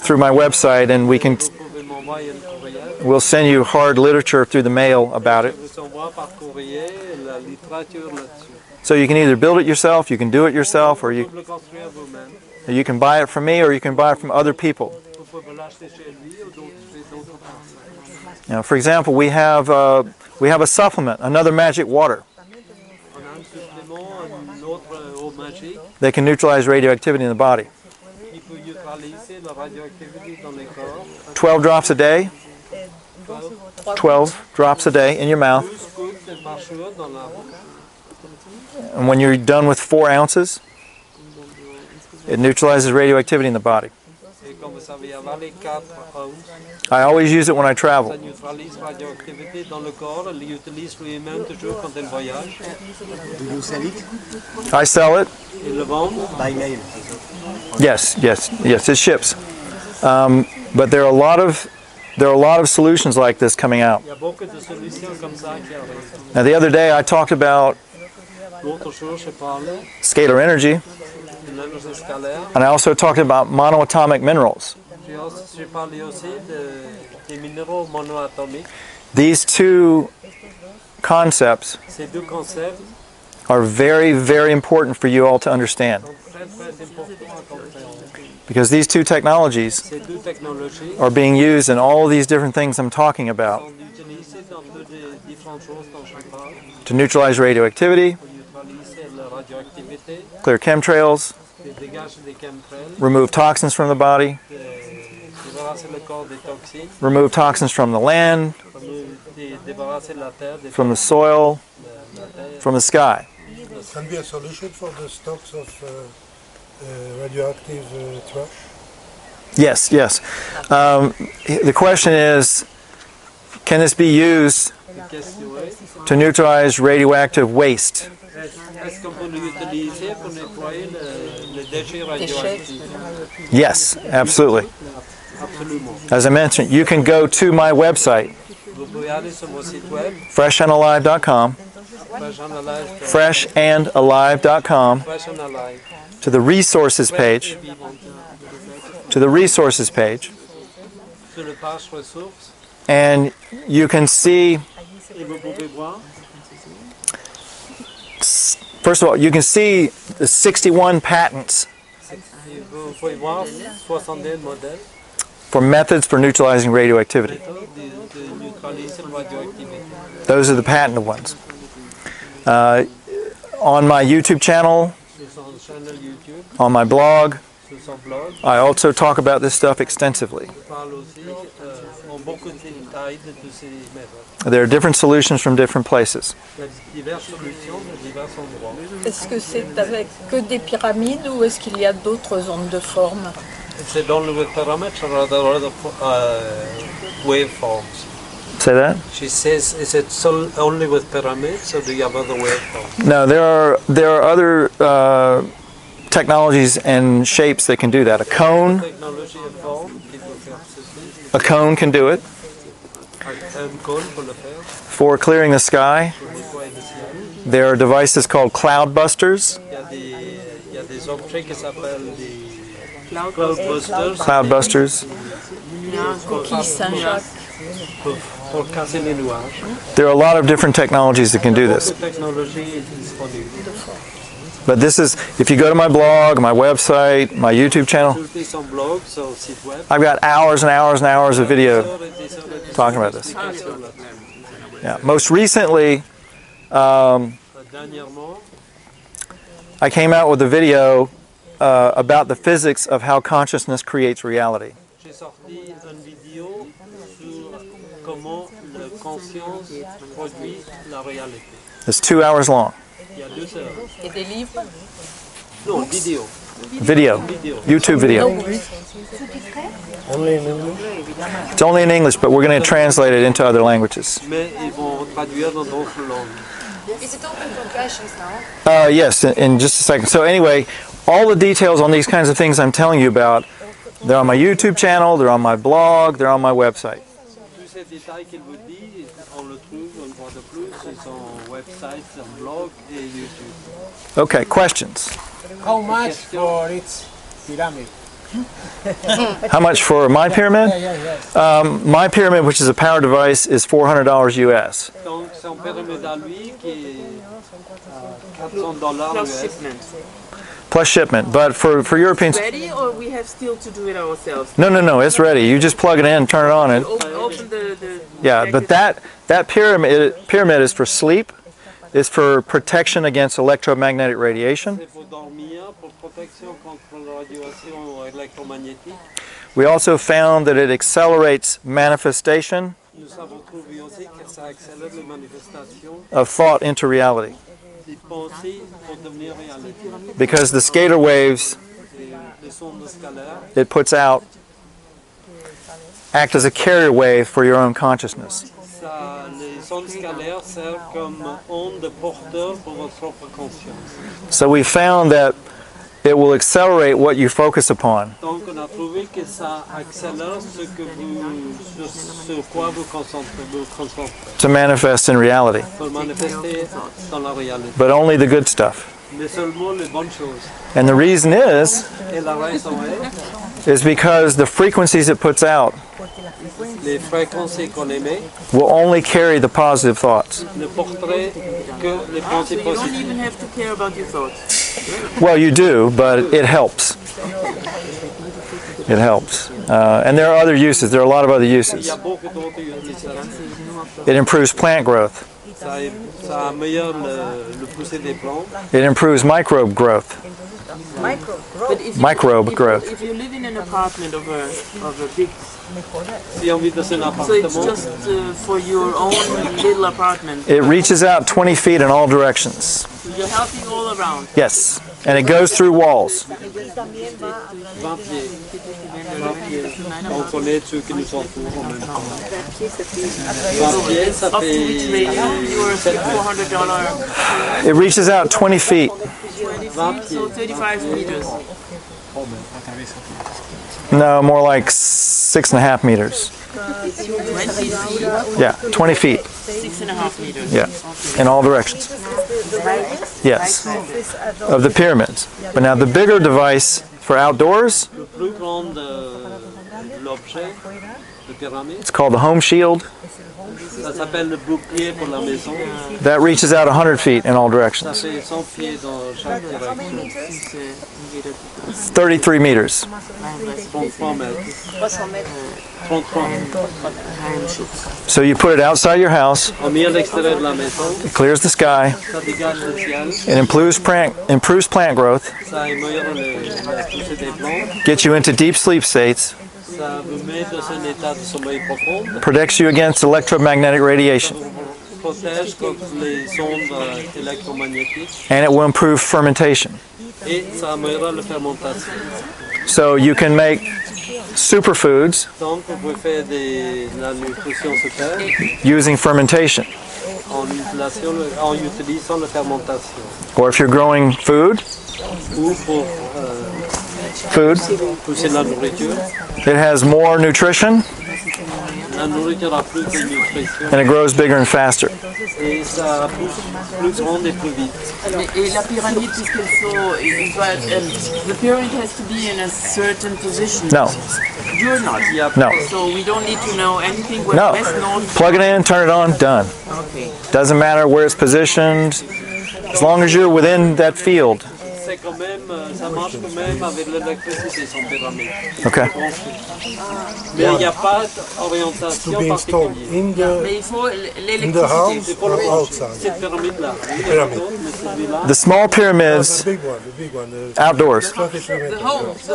through my website and Vous pouvez m'envoyer un courriel. we'll send you hard literature through the mail about Je it. vous envoie par courrier la littérature là-dessus. So you can either build it yourself, you can do it yourself, or Vous pouvez le construire vous-même. you can buy it from me, or you can buy it from other people. Vous pouvez l'acheter chez lui ou d'autres personnes. Now, for example, we have a supplement, another magic water, On a un supplément, un autre eau magique that can neutralize radioactivity in the body. qui peut neutraliser la radioactivité dans les corps. 12 drops a day, 12 drops a day in your mouth, 12 gouttes par jour dans la bouche. and when you're done with 4 ounces, it neutralizes radioactivity in the body. Et comme vous savez, avaler 4 ounces, I always use it when I travel. ça neutralise la radioactivité dans le corps. Il l'utilise lui-même toujours quand il voyage. I sell it. Il le vend. Yes, it ships. But there are a lot of solutions like this coming out. Il y a beaucoup de solutions comme ça qui arrivent. Now, the other day I talked about L'autre jour, j'ai parlé scalar energy, de l'énergie scalaire. and I also talked about monoatomic minerals. J'ai parlé aussi des minéraux monoatomiques. These two concepts Ces deux concepts are very, very important for you all to understand, sont très très importants à comprendre. because these two technologies Ces deux technologies are being used in all these different things I'm talking about sont utilisées dans toutes les différentes choses dont je parle to neutralize radioactivity, pour neutraliser la radioactivité, clear chemtrails, dégager des chemtrails, remove toxins from the body, débarrasser le corps des toxines, remove toxins from the land, débarrasser la terre des from the soil, la terre. from the sky. Can be a solution for the stocks of radioactive trash. Yes. The question is, can this be used La question est, to neutralize radioactive waste? est-ce qu'on peut l'utiliser pour nettoyer les déchets radioactifs? Yes, absolutely. Absolument. As I mentioned, you can go to my website, Vous pouvez aller sur mon site web, freshandalive.com, freshandalive.com, to the resources page, sur le page ressources, and you can see, et vous pouvez voir, first of all, you can see the 61 patents et vous pouvez voir 61 modèles for methods for neutralizing radioactivity. de neutraliser la radioactivité. Those are the patented ones. On my YouTube channel, Sur son channel YouTube, on my blog, sur son blog, I also talk about this stuff extensively. on parle aussi en beaucoup de détails taille de tous ces méthodes. There are different solutions from different places. Il y a diverses solutions de divers endroits. Est-ce que c'est avec que des pyramides ou est-ce qu'il y a d'autres ondes de forme? C'est dans le paramètre waveforms. Say that? She says, is it only with pyramids or do you have other waveforms? No, there are other technologies and shapes that can do that. A cone Technologie et forme qui peut faire ceci. A cone can do it Un cône pour le faire, for clearing the sky. pour nettoyer le ciel. There are devices called cloud busters. Il y a des objets qui s'appellent des cloudbusters. Cloud busters. Coquille Saint-Jacques. Pour casser les nuages. There are a lot of different technologies that can do this. Cette technologie est disponible. But this is, if you go to my blog, my website, my YouTube channel, Consultez son blog, son site web. I've got hours and hours and hours of video Des heures et des heures de talking about this. explications là-dessus. Yeah. Most recently, Dernièrement, I came out with a video about the physics of how consciousness creates reality. j'ai sorti une vidéo sur comment la conscience produit la réalité. It's 2 hours long. Il y a 2 heures. Et des livres? Non, vidéo. Video. YouTube video. Only in English? It's only in English, but we're going to translate it into other languages. Mais ils vont traduire dans d'autres langues. Is it open for questions now? Yes, in just a second. So anyway, all the details on these kinds of things I'm telling you about, they're on my YouTube channel, they're on my blog, they're on my website. Tous ces détails qu'il vous dit, on le trouve, on le voit de plus sur son website, son blog et YouTube. Okay, questions? How much for its pyramid? How much for my pyramid? My pyramid, which is a power device, is $400 US. Donc son pyramide à lui qui est $400 Plus US. shipment. Plus shipment. But for Europeans, Ready or we have still to do it ourselves? no, it's ready. You just plug it in, turn it on, and Open the yeah. But that pyramid is for sleep. It's for protection against electromagnetic radiation. C'est pour dormir, pour protection contre la radiation électromagnétique. We also found that it accelerates manifestation Nous avons trouvé aussi que ça accélère les manifestations of thought into reality, des pensées pour devenir réalité. because the scalar waves Les ondes scalaires, it puts out act as a carrier wave for your own consciousness. les ondes scalaires servent comme ondes porteurs pour votre propre conscience. So we found that it will accelerate what you focus upon. Donc on a trouvé que ça accélère sur quoi vous concentrez To manifest in reality, pour manifester dans la réalité. but only the good stuff. Mais seulement les bonnes choses. And the reason is Et la raison est, because the frequencies it puts out les fréquences qu'on émet will only carry the positive thoughts. ne porteraient que les pensées So you don't positives. even have to care about your thoughts. Well, you do, but it helps. It helps. And there are other uses. There are a lot of other Il y uses. a beaucoup d'autres utilisations. It improves plant growth. Ça améliore le pousser des plantes. It improves microbe growth. But if Microbe growth. If you live in an apartment of a big, Si on vit dans un so it's appartement, just for your own little apartment. It reaches out 20 feet in all directions. So you're helping all around. Yes. And it goes through walls. 20 pieds. 20 pieds. On connaît ceux qui nous entourent en même temps. 20 pieds, ça Up to which fait radius? You were $400. It reaches out 20 feet. 20 So pieds. 35 meters. No, more like 6.5 meters. 20 feet. Yeah, 20 feet. 6.5 meters. Yeah, in all directions. Yes, of the pyramids. But now the bigger device for outdoors, Le plus grand de l'objet, de pyramide, it's called the home shield. ça s'appelle le bouclier pour la maison. That reaches out 100 feet in all Ça directions. fait 100 pieds dans chaque direction. 33 meters. 33 mètres. 33 mètres. So you put it outside your house, On met à l'extérieur de la maison, it clears the sky, ça dégage le ciel, it improves plant growth, ça améliore la poussée des plantes gets you into deep sleep states, Ça vous met dans un état de sommeil profond. protects you against electromagnetic radiation, Protège contre les ondes électromagnétiques. and it will improve fermentation. Et ça améliorera la fermentation. So you can make superfoods Donc, vous pouvez faire de la nutrition souterraine using fermentation. en utilisant la fermentation. Or if you're growing food, Ou pour pousser la nourriture. it has more nutrition La nourriture a plus de nutrition and it grows bigger and faster. et ça pousse plus grande et plus vite. Et la pyramide, puisqu'elle the pyramid has to be in a certain position. No, You're not. no, So we don't need to know anything west, no. west, north. Plug it in, turn it on, done. Okay. Doesn't matter where it's positioned, as long as you're within that field. C'est quand même, ça marche quand même avec l'électricité sans pyramide. Okay. Mais il n'y a pas d'orientation To be installed particulière. in the Mais il faut house l'électricité. or outside. Cette pyramide-là. Pyramid. The small pyramids, The big one, the outdoors, 23 meters. The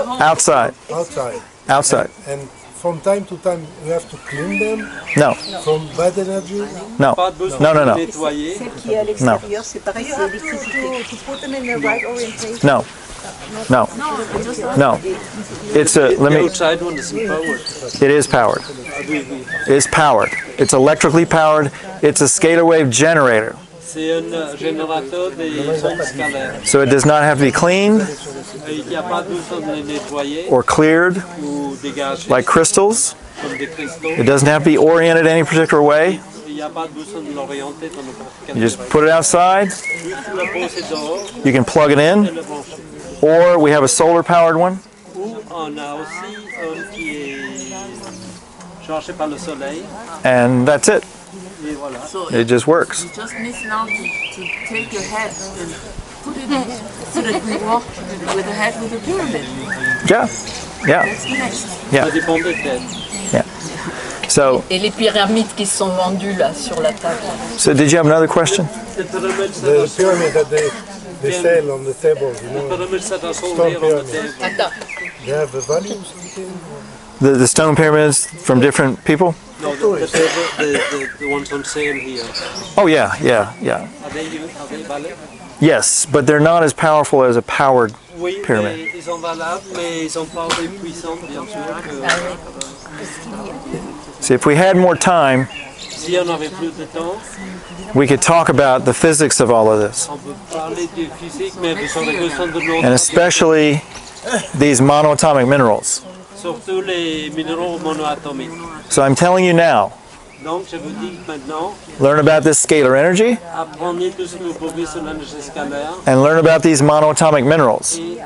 home. outside, Outside. outside. And from time to time you have to clean them No, from bad energy. no, Pas de besoin no, no, de no, nettoyer. Qui est à l'extérieur, c'est pareil, c'est l'électricité. To put them in the right orientation. no, no, no. It's a, let The me, outside one isn't powered. it is powered. Oui, oui. It's powered. It's electrically powered. It's a scalar wave generator. C'est un générateur des ondes scalaires. So it does not have to be cleaned Et il n'y a pas besoin de les nettoyer or cleared ou dégager like crystals. comme des cristaux. It doesn't have to be oriented any particular way. Il n'y a pas besoin de l'orienter dans n'importe quel You just put it outside. Juste la poser dehors You can plug it in, et le brancher. or we have a solar powered one. Ou on a aussi un qui est chargé par le soleil. And that's it. Et voilà. So It just works. you just need now to take your head and put it in so that we walk with the head with the pyramid. Yeah, yeah, That's the next. Ça dépend des têtes. yeah. So, Et les pyramides qui sont vendues là sur la table. so did you have another question? Les pyramides, The pyramid that they sell on the table, you know, pyramides, ça doit stone s'ouvrir en pyramid. tête. Attends, They have a value. The stone pyramids from different people? No, the ones on sale here. Oh yeah, yeah, yeah. Are they valid? Yes, but they're not as powerful as a powered Oui, pyramid. mais ils sont valables, mais ils sont pas aussi puissants, bien sûr. See, if we had more time, Si on avait plus de temps, we could talk about the physics of all of this, on peut parler du physique, mais on a besoin de l'autre. and especially these monoatomic minerals. Surtout les minéraux monoatomiques. So I'm telling you now, Donc, je vous dis maintenant, learn about this scalar energy apprenez tout ce que vous pouvez sur l'énergie scalaire and learn about these monoatomic minerals. et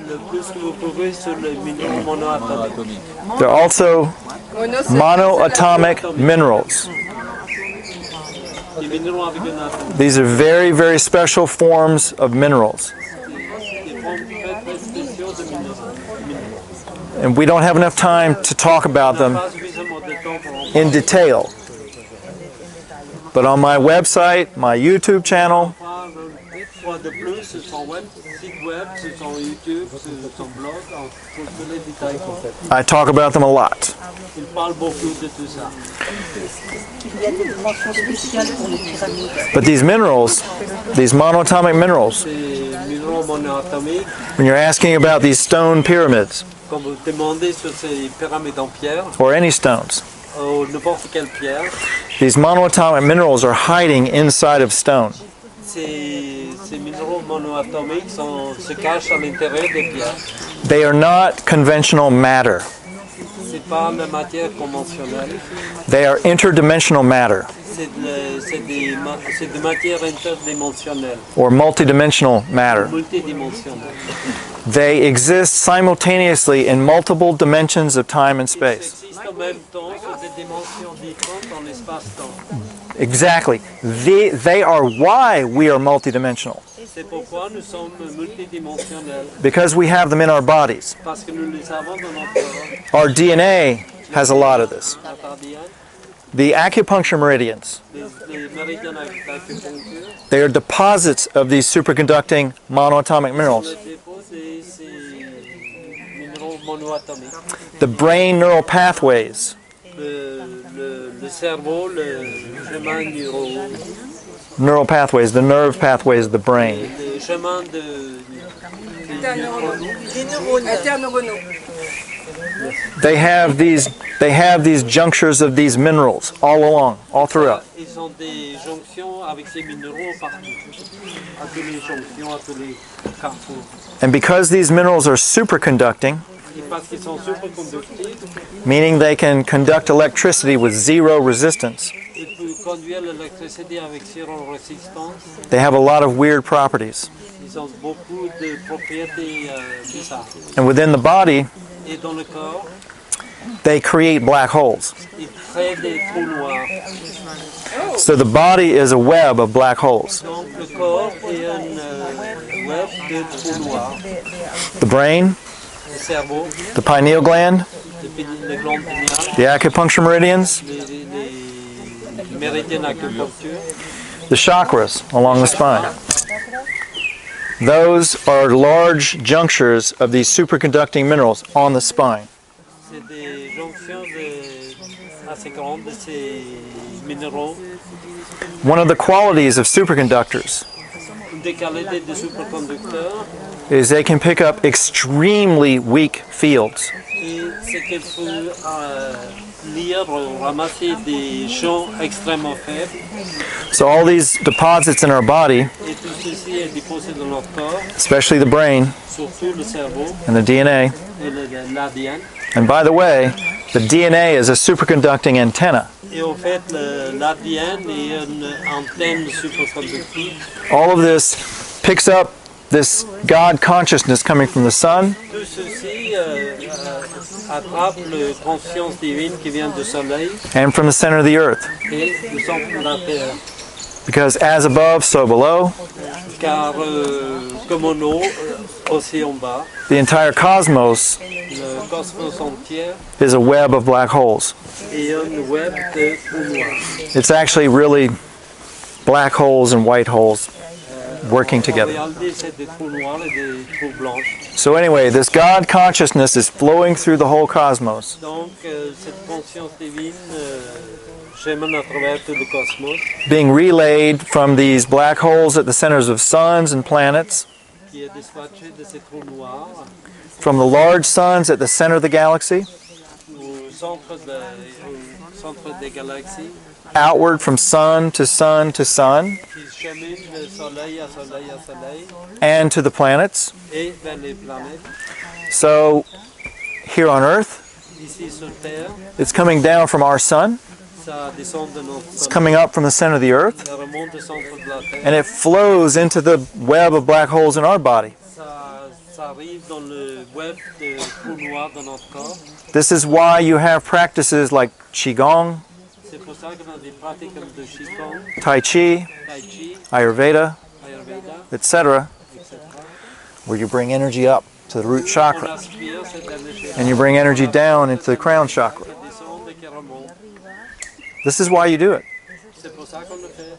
le plus que vous pouvez sur les minéraux monoatomiques. They're also monoatomic minerals. Les minéraux avec un atome. These are very, very special forms of minerals. Des formes très très spéciaux de minéraux. And we don't have enough time to talk about them Pas suffisamment de temps pour en in detail. But on my website, my YouTube channel, parler une fois de plus sur son site web, sur son YouTube, sur son blog, pour tous les détails qu'on fait. I talk about them a lot. Il parle beaucoup de tout ça. il y a des dimensions spéciales pour les pyramides. But these minerals, these monoatomic minerals, Ces minéraux monoatomiques, when you're asking about these stone pyramids, quand vous demandez sur ces pyramides en pierre, or any stones, ou n'importe quelle pierre, these monoatomic minerals are hiding inside of stone. ces minéraux monoatomiques se cachent à l'intérieur des pierres. They are not conventional matter. C'est pas la matière conventionnelle, They are interdimensional matter, c'est des matières interdimensionnelles, or multidimensional matter. multidimensionnelles. They exist simultaneously in multiple dimensions of time and Ils space. existent en même temps sur des dimensions différentes dans l'espace-temps. Exactly. They are why we are multidimensional, C'est pourquoi nous sommes multidimensionnels, because we have them in our bodies. parce que nous les avons dans notre corps. Our DNA has a lot of this. La cardiaque, The acupuncture meridians, les méridiens d'acupuncture, they are deposits of these superconducting monoatomic minerals. le dépôt de ces minéraux monoatomiques. the brain neural pathways. Le cerveau, le chemin Neural pathways, the nerve pathways of the brain. le chemin They have these junctures of these minerals all along, all throughout. Ils ont des jonctions avec ces minéraux partout. À tous les jonctions, à tous les carrefours. And because these minerals are superconducting, Et parce qu'ils sont superconductifs, meaning they can conduct electricity with zero resistance, ils peuvent conduire l'électricité avec zéro résistance. they have a lot of weird properties. Ils ont beaucoup de propriétés bizarres. And within the body, Et dans le corps, they create black holes. ils créent des trous noirs. So the body is a web of black holes. Donc le corps est un web de trous noirs. The brain, Le cerveau, the pineal gland, les glandes pinéales, the acupuncture meridians, les méridiens d'acupuncture, the chakras along the spine. Those are large junctures of these superconducting minerals on the spine. c'est des jonctions assez grandes de ces minéraux. One of the qualities of superconductors Une des qualités des superconducteurs, is they can pick up extremely weak fields. c'est qu'il faut lire ou ramasser des champs extrêmement faibles. So all these deposits in our body, Et tout ceci est déposé dans notre corps, especially the brain surtout le cerveau and the DNA. et l'ADN. And by the way, the DNA is a superconducting antenna. Et en fait, l'ADN est une antenne superconductive. All of this picks up this God consciousness coming from the sun Tout ceci attrape la conscience divine qui vient du soleil and from the center of the earth. et du centre de la terre. Because as above, so below, Car comme en haut, aussi en bas, the entire cosmos le cosmos entier is a web of black holes. est un web de trous noirs. It's actually really black holes and white holes working En together. réalité, c'est des trous noirs et des trous blancs. So anyway, this God consciousness is flowing through the whole cosmos. Donc, cette conscience divine chemine à travers tout le cosmos, Being relayed from these black holes at the centers of suns and planets, qui est dispatchée de ces trous noirs from the large suns at the center of the galaxy, au centre des galaxies, outward from sun to sun to sun, qui cheminent de soleil à soleil à soleil and to the planets. et vers les planètes. So here on Earth, Ici sur Terre, it's coming down from our sun, ça descend de notre it's soleil, coming up from the center of the earth, ça remonte au centre de la Terre, and it flows into the web of black holes in our body. ça arrive dans le web de trous noirs dans notre corps. This is why you have practices like Qigong, C'est pour ça qu'on a des pratiques comme le Qigong, Tai Chi, Tai Chi, Ayurveda, Ayurveda, etc., etc. where you bring energy up to the root On chakra aspire cette énergie and you bring energy down into the crown chakra. qui descend et qui remonte. This is why you do it. C'est pour ça qu'on le fait.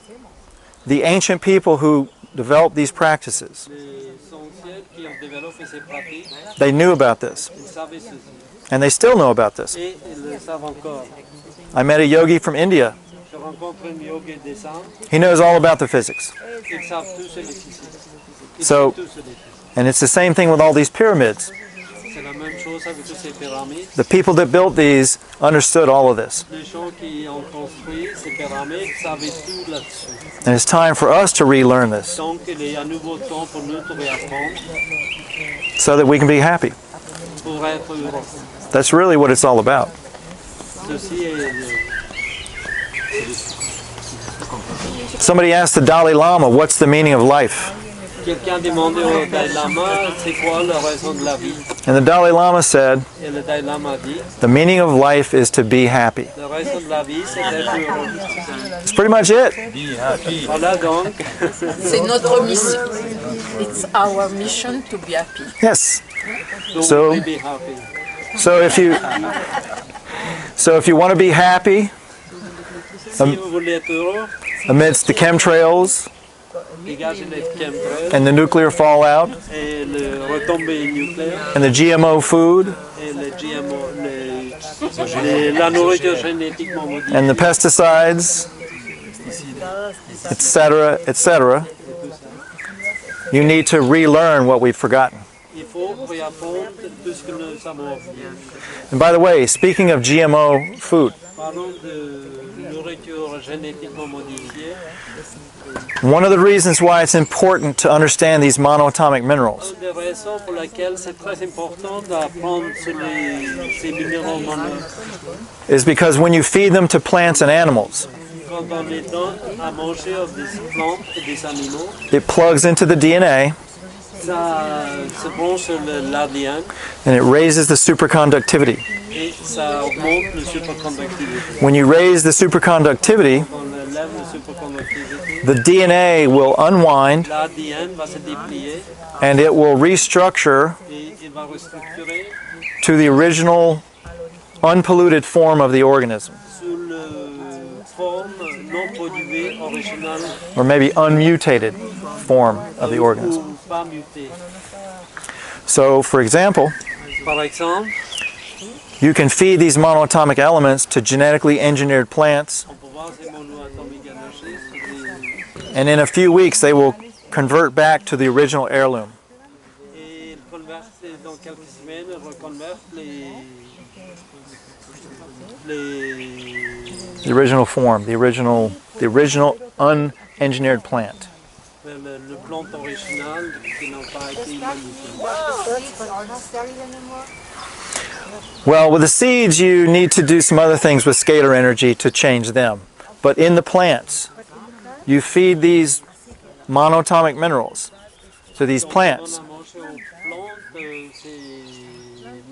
The ancient people who developed these practices, Les anciens qui ont développé ces pratiques, they knew about this, ils savaient ceci. and they still know about this. Et ils le savent encore. I met a yogi from India. Je rencontre un yogi des Indes, He knows all about the physics. ils savent tous les physiques. Ils So- savent tous les physiques. And it's the same thing with all these pyramids. C'est la même chose avec toutes ces pyramides. The people that built these understood all of this. Les gens qui ont construit ces pyramides savaient tout là-dessus. And it's time for us to relearn this Donc il est à nouveau temps pour nous de réapprendre so that we can be happy. pour être heureux. That's really what it's all about. Ceci est Somebody asked the Dalai Lama, what's the meaning of life? quelqu'un a demandé au Dalai Lama c'est quoi la raison de la vie. And the Dalai Lama said, Et le Dalai Lama dit the meaning of life is to be happy. la raison de la vie c'est d'être heureux. That's pretty much it. Voilà donc. C'est notre mission. It's our mission to be happy. Yes. Donc, So- be happy. So if you want to be happy Si vous voulez être heureux, amidst the chemtrails dégagez les chemtrails and the nuclear fallout et le retombée nucléaire and the GMO food et le GMO, La nourriture génétiquement modifiée. and the pesticides, etc., etc., you need to relearn what we've forgotten. Il faut réapprendre tout ce que nous avons oublié. And by the way, speaking of GMO food, Parlons de nourriture génétiquement modifiée. one of the reasons why it's important to understand these monoatomic minerals Une des raisons pour lesquelles c'est très important d'apprendre sur ces minéraux mono. is because when you feed them to plants and animals, Quand on les donne à manger aux des plantes et des animaux, it plugs into the DNA ça se branche sur l'ADN and it raises the superconductivity. et ça augmente la superconductivité. When you raise the superconductivity, On élève la superconductivité. the DNA will unwind L'ADN va se déplier and it will restructure et il va restructurer to the original unpolluted form of the organism, sous la forme non polluée originale or maybe unmutated form of the organism. ou pas mutée. So, for example, Par exemple, you can feed these monoatomic elements to genetically engineered plants, on peut voir ces monoatomiques énergies sur des and in a few weeks they will convert back to the original heirloom. et convertent dans quelques semaines, reconvertent The original form, the original unengineered plant. le plant original qui n'ont pas été modifié. Well, with the seeds you need to do some other things with scalar energy to change them. But in the plants, you feed these monoatomic minerals to these plants. On a mangé aux plantes ces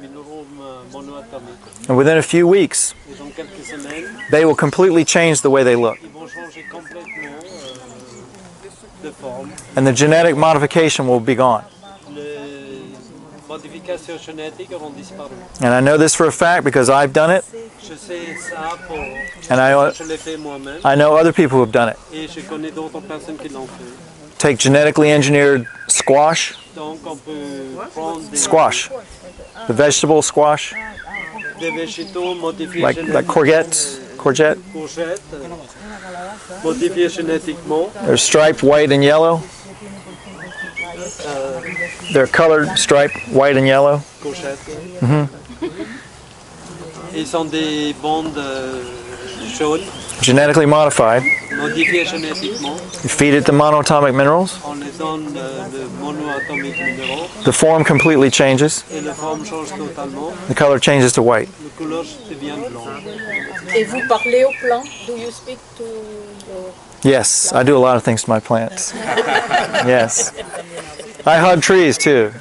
minéraux monoatomiques. And within a few weeks, Et dans quelques semaines, they will completely change the way they look. ils vont changer complètement de forme. And the genetic modification will be gone. Les modifications génétiques auront disparu. And I know this for a fact because I've done it, Je sais ça pour... and Je l'ai fait moi-même I know other people who have done it. et je connais d'autres personnes qui l'ont fait. Take genetically engineered squash, Donc on peut prendre squash, the vegetable squash, des végétaux modifiés like génétiquement. courgette, Courgettes, modifiés génétiquement. They're striped white and yellow. They're colored, striped white and yellow. Courgettes. Ils sont des bandes jaunes, Genetically modified. modifiées génétiquement. You feed it the monoatomic minerals. On les donne le monoatomique minéraux The form completely changes. et la forme change totalement. The color changes to white. La couleur devient blanc. Et vous parlez aux plants? Do you speak to Yes, I do a lot of things to my plants. Yes. I hug trees too.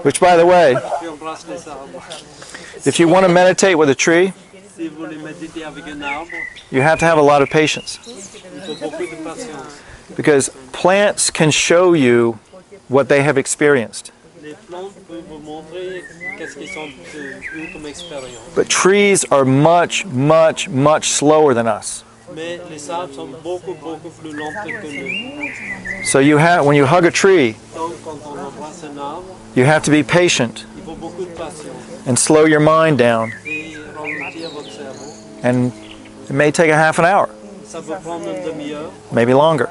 Which, by the way, Puis on brasse les arbres. if you want to meditate with a tree, Si vous voulez méditer avec un arbre, you have to have a lot of patience. il faut beaucoup de patience. Because plants can show you what they have experienced. Les plantes peuvent vous montrer qu'est-ce qu'ils ont eu comme expérience. But trees are much, much, much slower than us. Mais les arbres sont beaucoup plus lents que nous. So when you hug a tree, Donc quand on embrasse un arbre, you have to be patient il faut beaucoup de patience and slow your mind down. et ralentir votre cerveau. And it may take a half an hour, Ça peut prendre une demi-heure, maybe longer.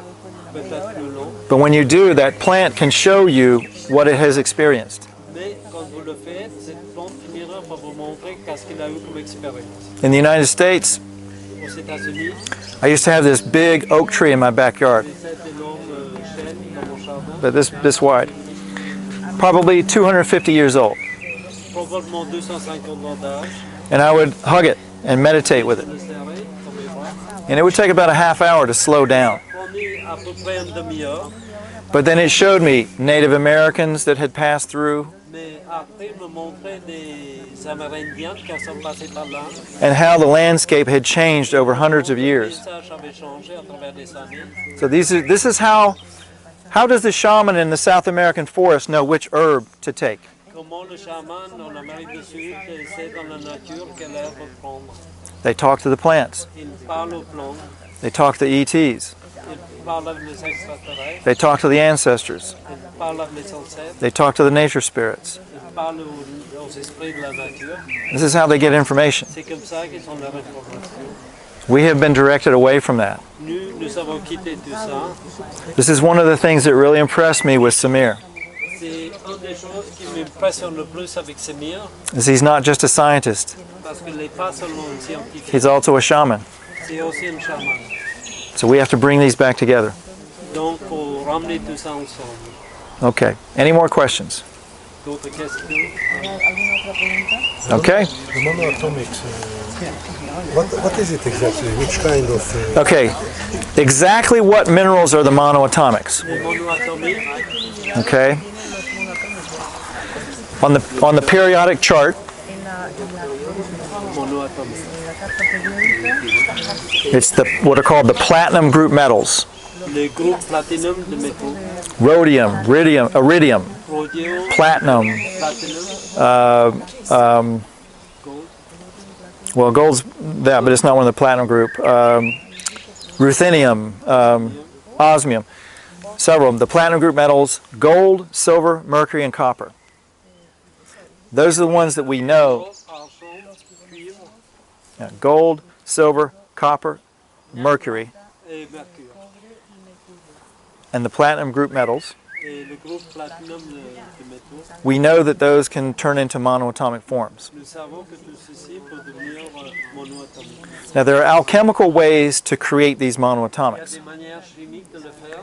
peut-être plus long. But when you do, that plant can show you what it has experienced. Mais quand vous le faites, cette plante finira par vous montrer qu'est-ce qu'il a eu comme expérience. In the United States, Aux États-Unis, I used to have this big oak tree in my backyard, j'ai cette énorme chêne dans mon jardin, but this wide, probably 250 years old. probablement 250 ans d'âge. And I would hug it and meditate with it. Le serrer dans mes bras. And it would take about a half hour to slow down. Prenez à peu près une demi-heure, But then it showed me Native Americans that had passed through mais après me montrer des Amérindiens qui sont passés par là. and how the landscape had changed over hundreds of Le years. paysage avait changé à travers les années. So this is how does the shaman in the South American forest know which herb to take? Comment le chaman en Amérique du Sud sait dans la nature quelle herbe prendre. They talk to the plants. Il parle aux plantes, They talk to ETs. il parle avec les extraterrestres, They talk to the ancestors. il parle avec les ancêtres, They talk to the nature spirits. il parlent aux esprits de la nature. This is how they get information. C'est comme ça qu'ils ont leur information. We have been directed away from that. Nous avons quitté tout ça. This is one of the things that really impressed me with Samir. C'est une des choses qui m'impressionne le plus avec Samir, Is he's not just a scientist, parce qu'il n'est pas seulement un scientifique, he's also a shaman. c'est aussi un chaman. So we have to bring these back together. Donc, il faut ramener tout ça ensemble. Okay. Any more questions? D'autres questions? Okay. The monoatomics, what is it exactly? Which kind of... Okay. Exactly what minerals are the monoatomics? Les monoatomiques, Okay. On the periodic chart, monoatomiques. it's what are called the platinum group metals. Les groupes platinum de métaux, Rhodium, iridium, rhodium, platinum, platinum, gold, well, gold's that, but it's not one of the platinum group. Ruthenium, osmium, several of them. The platinum group metals, gold, silver, mercury, and copper. Those are the ones that we know. argent, cuivre Yeah, gold, silver, copper, mercury, et mercure. and the platinum group metals. Et le groupe platinum de métaux, We know that those can turn into monoatomic forms. nous savons que tout ceci peut devenir monoatomique. Now, there are alchemical ways to create these Il y a monoatomics, des manières chimiques de le faire,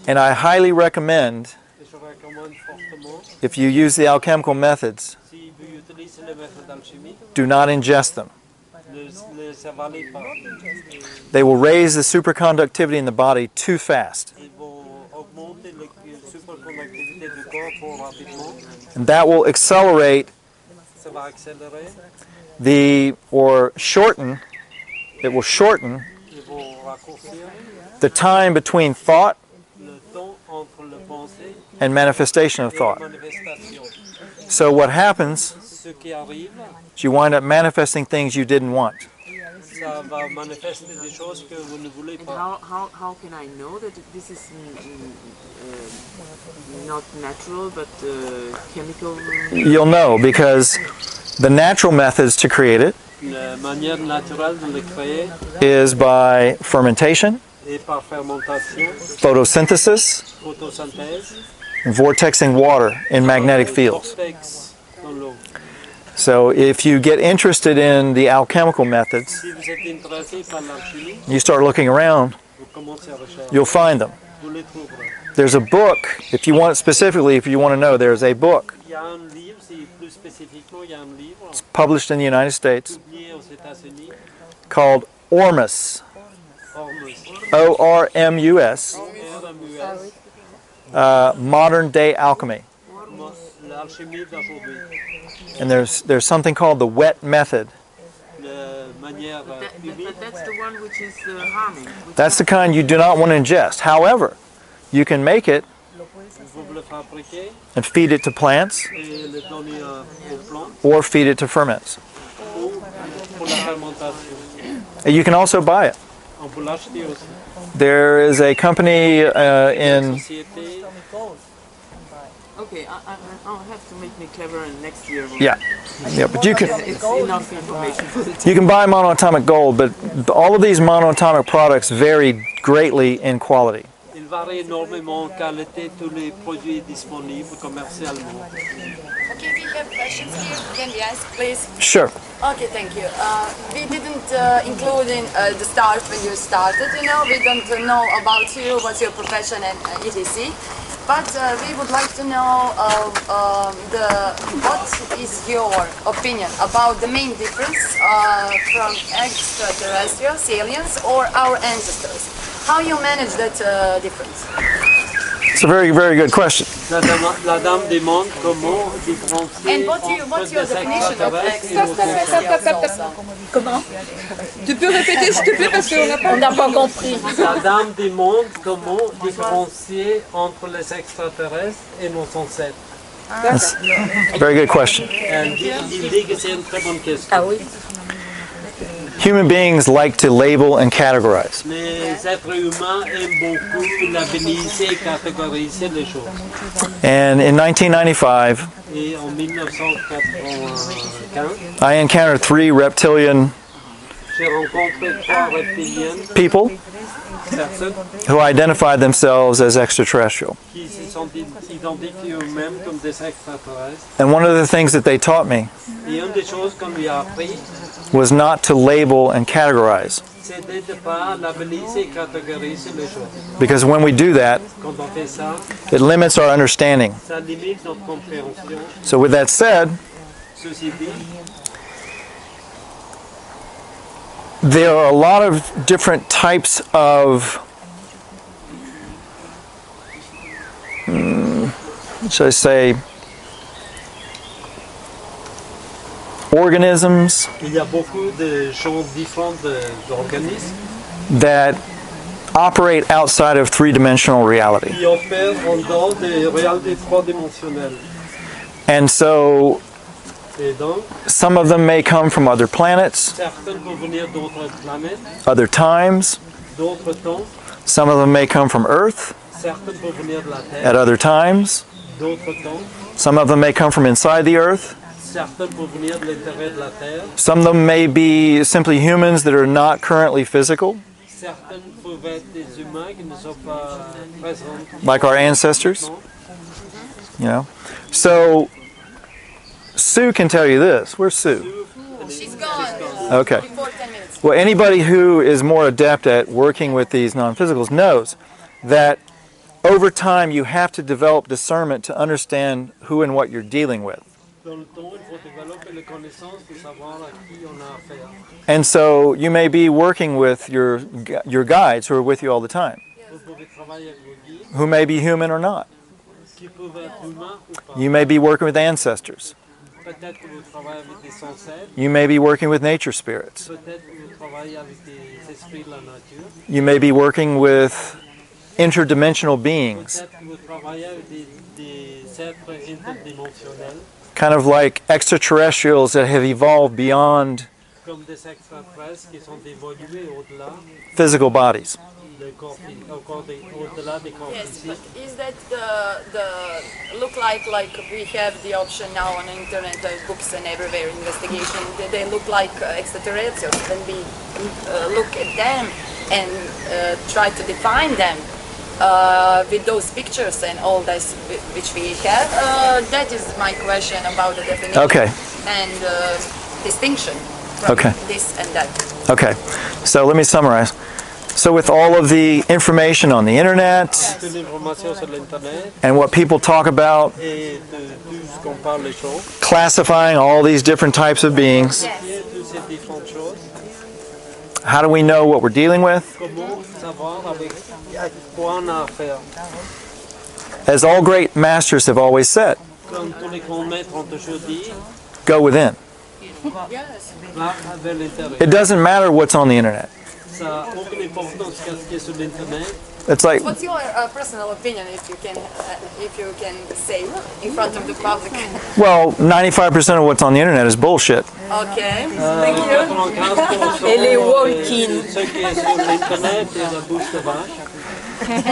and I highly recommend, et je recommande fortement, if you use the alchemical methods, si vous utilisez les méthodes alchimiques, do not ingest them. ne les avalez pas. They will raise the superconductivity in the body too fast, Ils vont augmenter la superconductivité du corps trop rapidement. and that will accelerate Ça va accélérer. It will shorten Ils vont raccourcir the time between thought le temps entre la pensée and manifestation of et la thought. manifestation. So what happens Ce qui arrive, is you wind up manifesting things you didn't want. ça va manifester des choses que vous ne voulez And pas. how can I know that this is not natural but chemical? You'll know because the natural methods to create it La manière naturelle de le créer is by fermentation, est par fermentation, photosynthesis, photosynthèse, and vortexing water in magnetic fields. vortex dans l'eau. So if you get interested in the alchemical methods, Si vous êtes intéressé par l'alchimie, you start looking around, vous commencez à rechercher. you'll find them. Vous les trouverez. There's a book, if you want specifically, if you want to know, there's a book Il y a un livre, si plus spécifiquement, il y a un livre published in the United States publié aux États-Unis, called Ormus, Ormus, O-R-M-U-S, RMUS, Modern Day Alchemy. l'alchimie d'aujourd'hui, And there's something called the wet method. la manière humide. But that's the one which is harming. That's the kind you do not want to ingest. However, you can make it Vous pouvez le fabriquer and feed it to plants et le donner aux plantes or feed it to ferments. ou pour la fermentation. And you can also buy it. On peut l'acheter aussi. There is a company in Société, Okay, I'll have to make me clever and next year. yeah, but you can It's enough information for the you can buy monoatomic gold, but all of these monoatomic products vary greatly in quality. il varie énormément en qualité tous les produits disponibles commercialement. Okay, we have questions here. Can we ask, please? Sure. Okay, thank you. We didn't include in the start when you started, you know, we don't know about you, what's your profession and etc. But we would like to know what is your opinion about the main difference from extraterrestrials, aliens, or our ancestors? How you manage that difference? It's a very, very good question. La dame demande comment différencier And what's your entre les definition of extraterrestres. Comment? Tu peux répéter s'il te plaît parce qu'on n'a pas compris. La dame demande comment différencier entre les extraterrestres et nos ancêtres. That's a very good question. Il dit que c'est une très bonne question. Ah oui. Human beings like to label and categorize. Les êtres humains aiment beaucoup labelliser et catégoriser les choses. And in 1995, Et en 1995, I encountered 3 reptilian j'ai rencontré 3 reptiliennes, people personnes who identified themselves as extraterrestrial. qui se sont identifiées eux-mêmes comme des extraterrestres. And one of the things that they taught me Et une des choses qu'on lui a appris, was not to label and categorize. c'était de ne pas labelliser et catégoriser les choses. Because when we do that, Quand on fait ça, it limits our understanding. ça limite notre compréhension. So with that said, Ceci dit, there are a lot of different types of, should I say, organisms il y a beaucoup de choses différentes d'organismes that operate outside of three-dimensional reality. qui opèrent en dehors des réalités 3-dimensionnelles. And so Et donc, some of them may come from other planets, certaines peuvent venir d'autres planètes, other times. d'autres temps. Some of them may come from Earth Certaines peuvent venir de la Terre, at other times. d'autres temps. Some of them may come from inside the Earth. Certaines peuvent venir de l'intérieur de la Terre. Some of them may be simply humans that are not currently physical, Certaines peuvent être des humains qui ne sont pas présents. like our ancestors. You know. So Sue can tell you this. Where's Sue? She's gone. Okay. Before 10 minutes. Well, anybody who is more adept at working with these non-physicals knows that over time you have to develop discernment to understand who and what you're dealing with. Dans le temps, il faut développer les connaissances pour savoir à qui on a affaire. And so you may be working with your guides who are with you all the time, Vous pouvez travailler avec vos guides, who may be human or not. qui peuvent être humains ou pas. You may be working with ancestors. Peut-être que vous travaillez avec des ancêtres, You may be working with nature spirits. peut-être que vous travaillez avec des esprits de la nature, You may be working with interdimensional beings, peut-être que vous travaillez avec des êtres interdimensionnels, kind of like extraterrestrials that have evolved beyond comme des extraterrestres qui sont évolués au-delà physical bodies. des corps, au-delà des corps Yes, but physiques. is that the look like we have the option now on the internet, books and everywhere, investigation, they look like extraterrestrials. When we look at them and try to define them with those pictures and all this which we have, that is my question about the definition Okay. and distinction from Okay. this and that. Okay, so let me summarize. So with all of the information on the internet Toute l'information sur l'Internet and what people talk about, et de tout ce qu'on parle les choses, classifying all these different types of beings, et toutes ces différentes choses, how do we know what we're dealing with? comment savoir avec quoi on a affaire? As all great masters have always said, Comme tous les grands maîtres ont toujours dit, go within. Yes. va vers l'intérieur. It doesn't matter what's on the internet. Ça n'a aucune importance qu'à ce qui est sur l'Internet. It's like, What's your personal opinion, if you can say in front of the public? well, 95% of what's on the internet is bullshit. Okay, thank you. 95% Et les de walk-in. ce qui est sur l'Internet et la bouche de vache.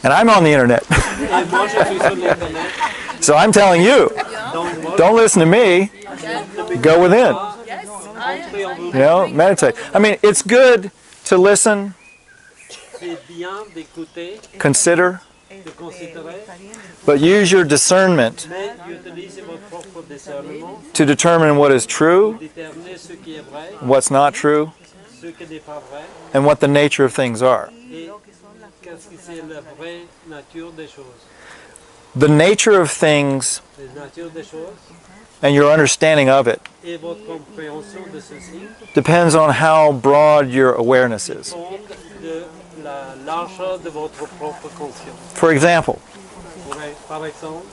And I'm on the internet. Et moi, je suis sur l'Internet. So I'm telling you, Donc, moi, don't listen to me. Go within. Yes, I entrez en vous. You know, meditate. I mean, it's good to listen, C'est bien d'écouter, consider, de considérer, but use your discernment mais utilisez votre propre discernement, to determine what is true, déterminer ce qui est vrai, what's not true, ce qui n'est pas vrai, and what the nature of things are. et qu'est-ce que c'est la vraie nature des choses. The nature of things La nature des choses and your understanding of it et votre compréhension de ceci depends on how broad your awareness is. dépendent de la largeur de votre propre conscience. For example, Par exemple,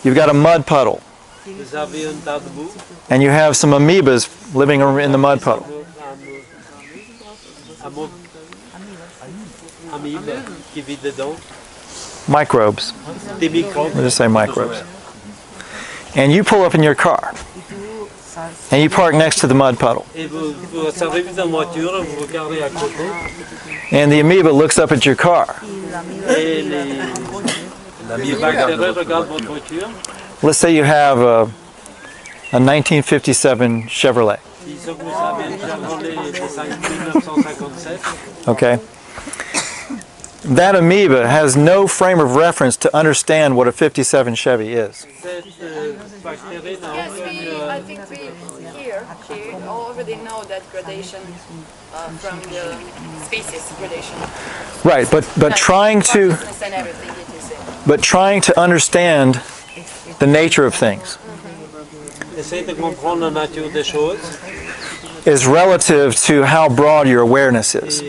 you've got a mud puddle vous avez un tas de boue, and you have some amoebas living in the mud puddle. Amibe qui vit dedans, Microbes. des microbes. We'll just say microbes. And you pull up in your car and you park next to the mud puddle. Et vous arrivez dans la voiture, vous regardez à côté, And the amoeba looks up at your car et Les bactéries regardent votre voiture. Let's say you have a 1957 Chevrolet. Disons que vous avez une Chevrolet de 1957. Okay. That amoeba has no frame of reference to understand what a 57 Chevy is. Cette bactérie n'a Yes, aucune... I think we here she already know that gradation from the species gradation. Right, but trying to Consciousness and everything it is. but trying to understand the nature of things Essayez de comprendre la nature des choses is relative to how broad your awareness is.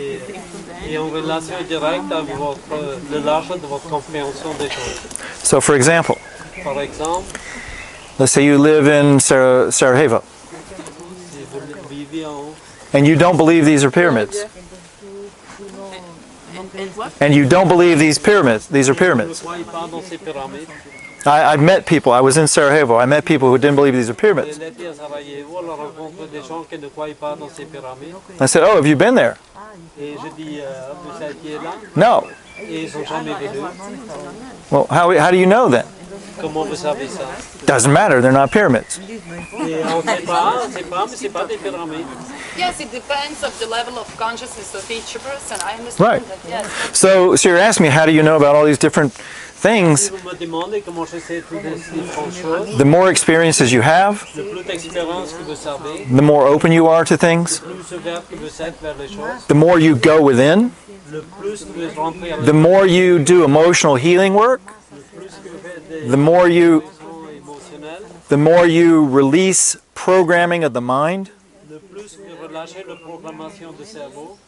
et en relation directe avec le large de votre compréhension des choses. So for example, Par exemple, let's say you live in Sarajevo si vous vivez en... and you don't believe these are pyramids. And what? And you don't believe these are pyramids. Vous ne croyez pas dans ces pyramides. I've met people, I was in Sarajevo, I met people who didn't believe these are pyramids. J'ai été à Sarajevo, à la rencontre des gens qui ne croyaient pas dans ces pyramides. I said, oh, have you been there? Et je dis, vous étiez là? No. Et ils sont jamais venus. Well, how do you know then? Comment vous savez ça? Doesn't matter, they're not pyramids. Et on ne sait pas, mais c'est pas des pyramides. Yes, it depends of the level of consciousness of each person. I understand Right. that. Yes. So you're asking me, how do you know about all these different Si things? vous me demandez comment je sais toutes ces différentes choses, The more experiences you have, le plus d'expérience que vous savez, the more open you are to things, le plus ouvert que vous êtes vers les choses, the more you go within, le plus que vous rentrez à the more you do emotional healing work, plus que vous faites des the more you émotionnelles, release programming of the mind, le plus que vous relâchez la programmation du cerveau,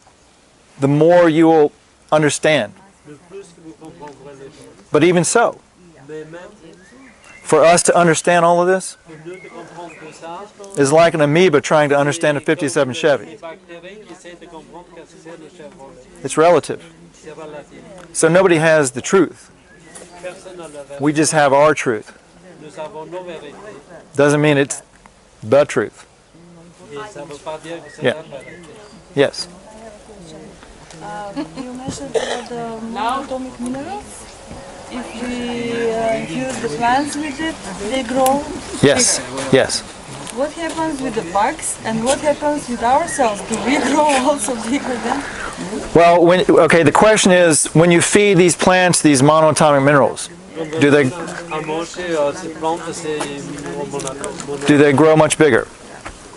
the more you will understand. le plus que vous comprendrez les choses. But even so, Mais même for us to understand all of this pour nous de comprendre tout ça, is like an amoeba trying to understand a 57 Chevy. les bactéries qui essaient de comprendre qu'est-ce que c'est le Chevrolet. It's relative. C'est relatif. So nobody has the truth. Personne n'a la vérité. We just have our truth. Nous avons nos vérités. Doesn't mean it's the truth. Et ça ne veut pas dire que c'est Yeah. la vérité. Yes. You mentioned about the monatomic minerals. If we infuse the plants with it, they grow Yes. bigger. Yes. What happens with the bugs and what happens with ourselves? Do we grow also bigger then? Well, the question is, when you feed these plants these monoatomic minerals, do they À manger ces plantes, c'est do they grow much bigger?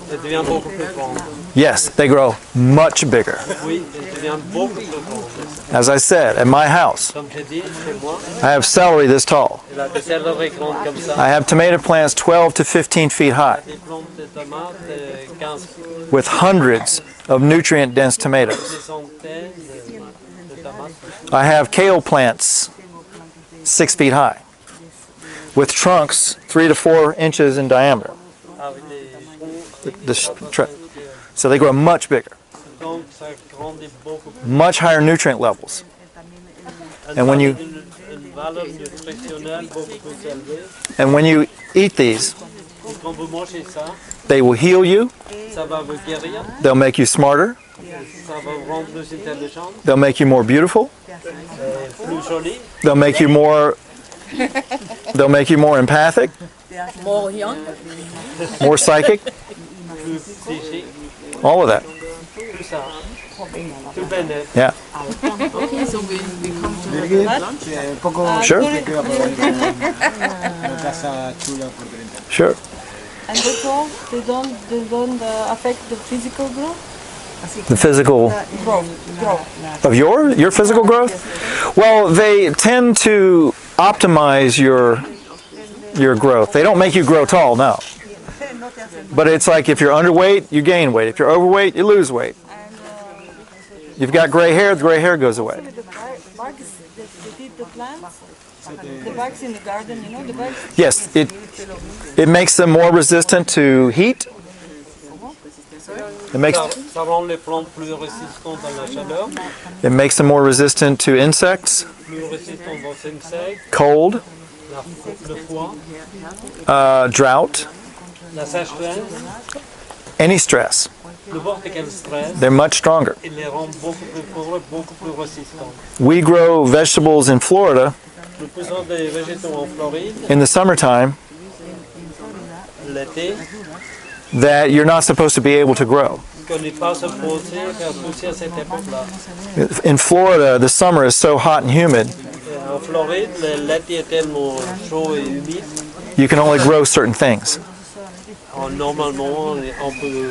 elles deviennent beaucoup plus grandes. Yes, they grow much bigger. Oui, elles deviennent beaucoup plus grandes. As I said, at my house, Comme j'ai dit, chez moi, I have celery this tall. la céleri grande comme ça. I have tomato plants 12 to 15 feet high Des plantes de tomates, 15, with hundreds of nutrient-dense tomatoes. des centaines de tomates. I have kale plants 6 feet high with trunks 3 to 4 inches in diameter. Avec des troncs, So they grow much bigger, donc ça grandit beaucoup plus. much higher nutrient levels. And when you Une valeur nutritionnelle beaucoup plus élevée. and when you eat these, Et quand vous mangez ça, they will heal you, ça va vous guérir, they'll make you smarter, ça va vous rendre plus intelligent, they'll make you more beautiful, plus joli, they'll make you more empathic, More young. more psychic, plus psychique, all of that. tout ça. Tout bénéfique. Yeah. Okay, so we come to lunch. Sure. Sure. And that's all? They don't affect the physical growth? The physical Growth. of your physical growth? Well, they tend to optimize your growth. They don't make you grow tall, no. But it's like if you're underweight, you gain weight. If you're overweight, you lose weight. You've got gray hair, the gray hair goes away. The bugs that eat the plants? The bugs in the garden, you know, the bugs? Yes, it makes them more resistant to heat. Ça rend les plantes plus résistantes à la chaleur, It makes them more resistant to insects, plus résistantes aux insectes, cold, le froid, drought, la sécheresse, any stress. n'importe quel stress. They're much stronger. Il les rend beaucoup plus forts, beaucoup plus résistants. We grow vegetables in Florida Nous poussons des végétaux en Floride in the summertime l'été that you're not supposed to be able to grow. qu'on n'est pas supposé faire pousser à cette époque-là. In Florida, the summer is so hot and humid, En Floride, l'été est tellement chaud et humide. you can only grow certain things. Normalement, on peut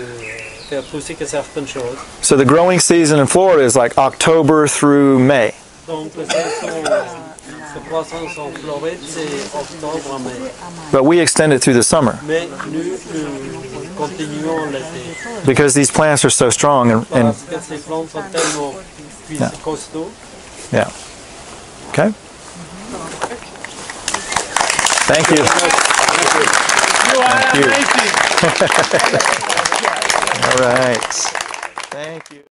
faire pousser que certaines choses. So the growing season in Florida is like October through May. Donc, la saison de croissance en Floride, c'est octobre à mai. But we extend it through the summer Mais nous continuons l'été. because these plants are so strong and Parce que ces plantes sont tellement costauds. yeah. Okay. Thank you. Thank you. All right. Thank you.